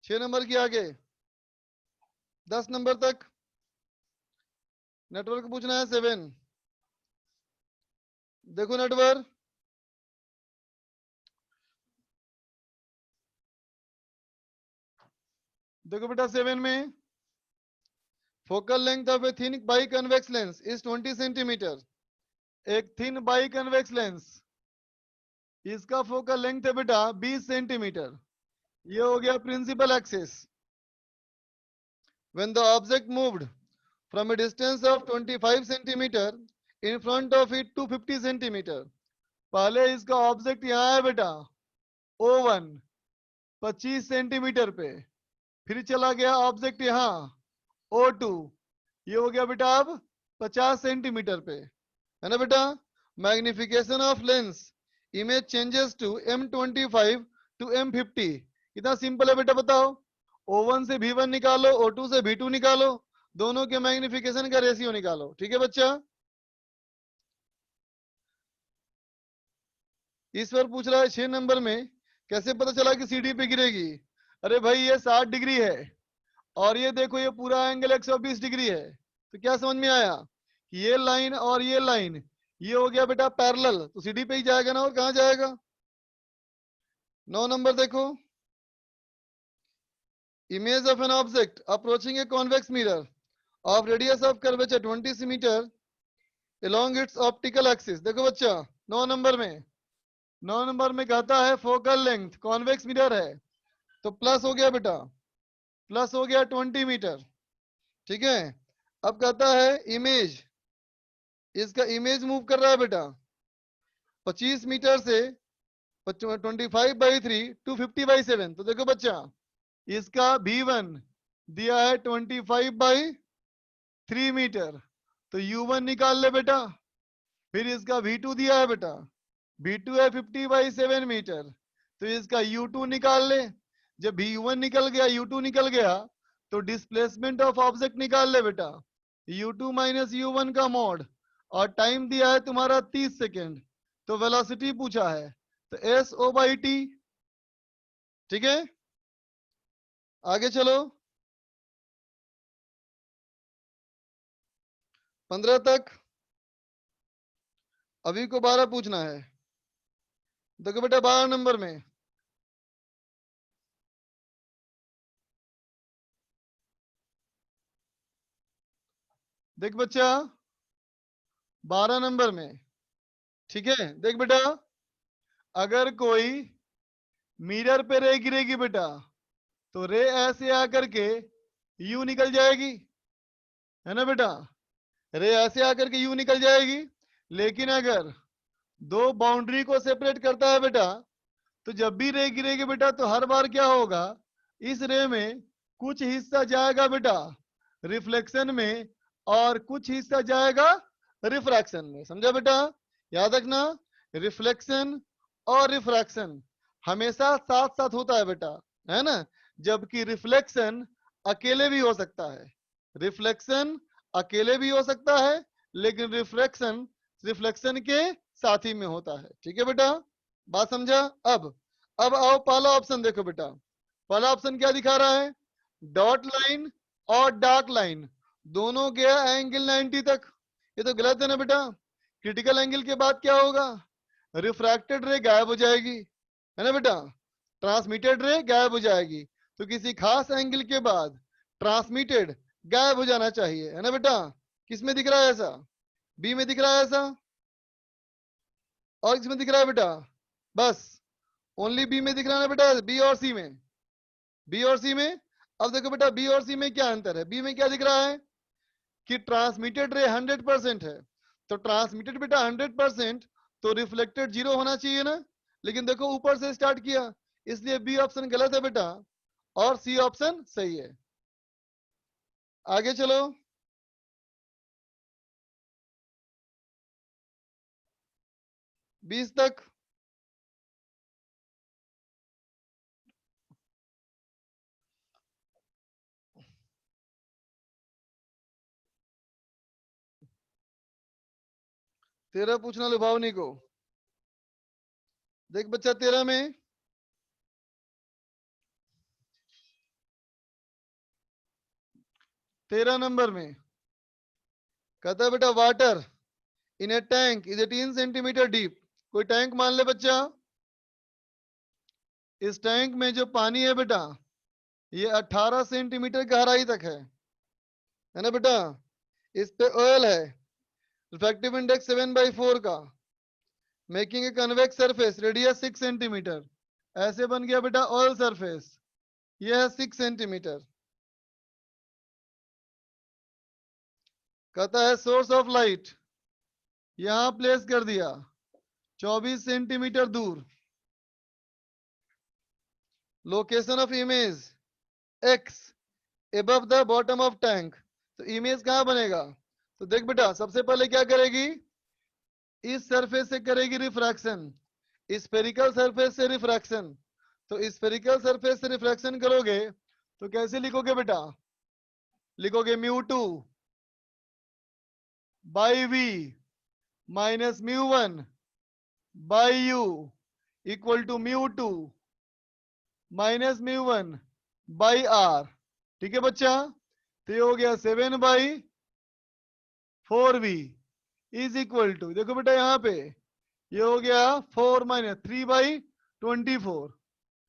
6 नंबर की आगे 10 नंबर तक नेटवर्क पूछना है 7। देखो नेटवर्क, देखो बेटा 7 में focal length of a thin biconvex lens is 20 centimetre. एक थिन बाई कन्वेक्स लेंस, इसका फोकल लेंथ है बेटा 20 सेंटीमीटर, ये हो गया principal axis. When the object moved from a distance of 25 centimetre in front of it to 50 centimetre, पहले इसका object यहाँ है बेटा O1 25 सेंटीमीटर पे, फिर चला गया ऑब्जेक्ट यहाँ O2, ये हो गया बेटा अब 50 सेंटीमीटर पे, है ना बेटा। Magnification of lens image changes to M25 to M50, कितना सिंपल है बेटा बताओ, O1 से V1 निकालो, O2 से V2 निकालो, दोनों के मैग्निफिकेशन का रेशियो निकालो। ठीक है बच्चा, इस पर पूछ रहा है 6 नंबर में, कैसे पता चला कि CD पे गिरेगी। अरे भाई ये 60 डिग्री है और ये देखो ये पूरा एंगल 120 डिग्री है, तो क्या समझ में आया कि ये लाइन और ये लाइन ये हो गया बेटा पैरेलल, तो सीडी पे ही जाएगा ना, और कहां जाएगा। 9 नंबर देखो, image of an object approaching a convex mirror of radius of curvature 20 metre along its optical axis. देखो बच्चा 9 नंबर में कहता है फोकल लेंथ कॉन्वेक्स मिरर है, तो प्लस हो गया बेटा, प्लस हो गया 20 मीटर। ठीक है, अब कहता है इमेज, इसका इमेज मूव कर रहा है बेटा 25 मीटर से 25/3 टू 50/7। तो देखो बच्चा इसका V1 दिया है 25/3 मीटर, तो U1 निकाल ले बेटा, फिर इसका V2 दिया है बेटा, V2 है 50/7 मीटर, तो इसका U2 निकाल ले। जब V1 निकल गया U2 निकल गया तो डिस्प्लेसमेंट ऑफ ऑब्जेक्ट निकाल ले बेटा, U2 माइनस U1 का मॉड, और टाइम दिया है तुम्हारा 30 सेकेंड, तो वेलोसिटी पूछा है, तो एस ओ बाई टी। ठीक है, आगे चलो 15 तक। अभी को 12 पूछना है। देखो बेटा 12 नंबर में देख बच्चा, 12 नंबर में, ठीक है, देख बेटा, अगर कोई मिरर पे रे गिरेगी बेटा, तो रे ऐसे आकर के यू निकल जाएगी, है ना बेटा, रे ऐसे आकर के यू निकल जाएगी। लेकिन अगर दो बाउंड्री को सेपरेट करता है बेटा, तो जब भी रे गिरेगी बेटा, तो हर बार क्या होगा, इस रे में कुछ हिस्सा जाएगा बेटा रिफ्लेक्शन में, और कुछ हिस्सा जाएगा रिफ्रैक्शन में। समझा बेटा, याद रखना, रिफ्लेक्शन और रिफ्रैक्शन हमेशा साथ साथ होता है बेटा, है ना, जबकि रिफ्लेक्शन अकेले भी हो सकता है, रिफ्लेक्शन अकेले भी हो सकता है, लेकिन रिफ्रैक्शन रिफ्लेक्शन के साथ ही में होता है। ठीक है बेटा, बात समझा। अब आओ पहला ऑप्शन देखो बेटा, पहला ऑप्शन क्या दिखा रहा है, डॉट लाइन और डार्क लाइन दोनों गया एंगल 90 तक। ये तो गलत है ना बेटा, क्रिटिकल एंगल के बाद क्या होगा, रिफ्रैक्टेड रे गायब हो जाएगी, है ना बेटा, ट्रांसमिटेड रे गायब हो जाएगी। तो किसी खास एंगल के बाद ट्रांसमिटेड गायब हो जाना चाहिए, है ना बेटा। किस में दिख रहा है ऐसा, बी में दिख रहा है ऐसा, और किसमें दिख रहा है बेटा, बस ओनली बी में दिख रहा है ना बेटा, बी और सी में, बी और सी में। अब देखो बेटा बी और सी में क्या अंतर है, बी में क्या दिख रहा है कि ट्रांसमिटेड रे 100% है, तो ट्रांसमिटेड बेटा 100%, तो रिफ्लेक्टेड 0 होना चाहिए ना, लेकिन देखो ऊपर से स्टार्ट किया, इसलिए बी ऑप्शन गलत है बेटा, और सी ऑप्शन सही है। आगे चलो 20 तक। तेरह पूछना लुभावनी को, देख बच्चा 13 में, तेरह नंबर में कहता है बेटा water in A tank is 18 centimetre deep. कोई टैंक मान ले बच्चा, इस टैंक में जो पानी है बेटा ये 18 सेंटीमीटर गहराई तक है ना बेटा, इस पे ऑयल है, रिफ्रैक्टिव इंडेक्स 7/4 का, making a convex surface, radius 6 centimetre. ऐसे बन गया बेटा ऑयल सरफेस, ये है 6 सेंटीमीटर। कहता है सोर्स ऑफ लाइट यहां प्लेस कर दिया 24 सेंटीमीटर दूर, location of image x above the bottom of tank. तो इमेज कहां बनेगा, तो देख बेटा सबसे पहले क्या करेगी, इस सरफेस से करेगी रिफ्रैक्शन, स्फेरिकल सरफेस से रिफ्रैक्शन। तो स्फेरिकल सरफेस से रिफ्रैक्शन करोगे तो कैसे लिखोगे बेटा, लिखोगे μ2 by we minus μ1 by u equal to μ2 minus μ1 by R. ठीक है बच्चा, तो ये हो गया 7/4v इज इक्वल टू, देखो बेटा यहाँ पे ये हो गया 4 माइनस 3/24,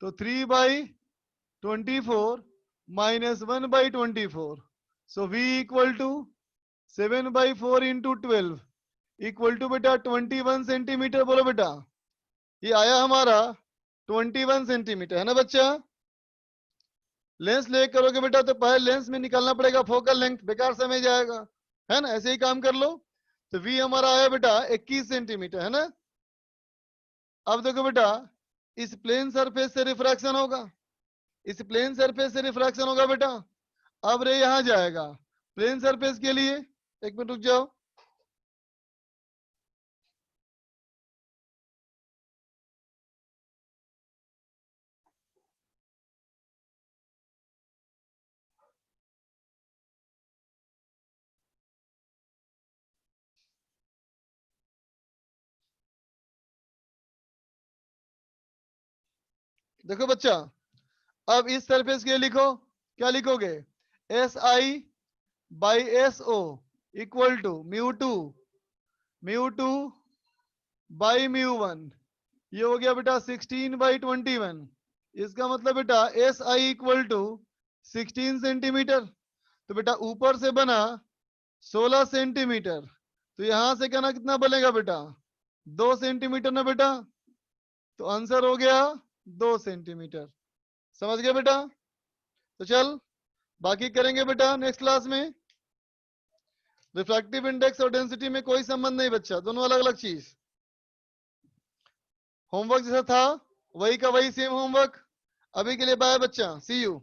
तो 3/24 minus 1/24, so v equal to 7/4 into 12 equal to बेटा 21 सेंटीमीटर। बोलो बेटा ये आया हमारा 21 सेंटीमीटर, है ना बच्चा। लेंस ले करोगे बेटा तो पहले लेंस में निकालना पड़ेगा फोकल लेंथ, बेकार समय जाएगा, है ना, ऐसे ही काम कर लो। तो v हमारा आया बेटा 21 सेंटीमीटर, है ना। अब देखो बेटा इस प्लेन सरफेस से रिफ्रैक्शन होगा, इस प्लेन सरफेस से रिफ्रैक्शन होगा बेटा। अब रे यहां जाएगा प्लेन सरफेस के लिए, एक मिनट रुक जाओ, देखो बच्चा, अब इस सरफेस के लिए लिखो, क्या लिखोगे? S I by S O equal to mu two by mu one. ये हो गया बेटा 16/21। इसका मतलब बेटा S I equal to 16 centimetre. तो बेटा ऊपर से बना 16 सेंटीमीटर, तो यहां से कहना कितना बनेगा बेटा? 2 सेंटीमीटर ना बेटा। तो आंसर हो गया 2 सेंटीमीटर। समझ गए बेटा? तो चल बाकी करेंगे बेटा नेक्स्ट क्लास में। रिफ्रैक्टिव इंडेक्स और डेंसिटी में कोई संबंध नहीं बच्चा, दोनों अलग अलग चीज। होमवर्क जैसा था वही का वही सेम होमवर्क। अभी के लिए बाय बच्चा, सी यू।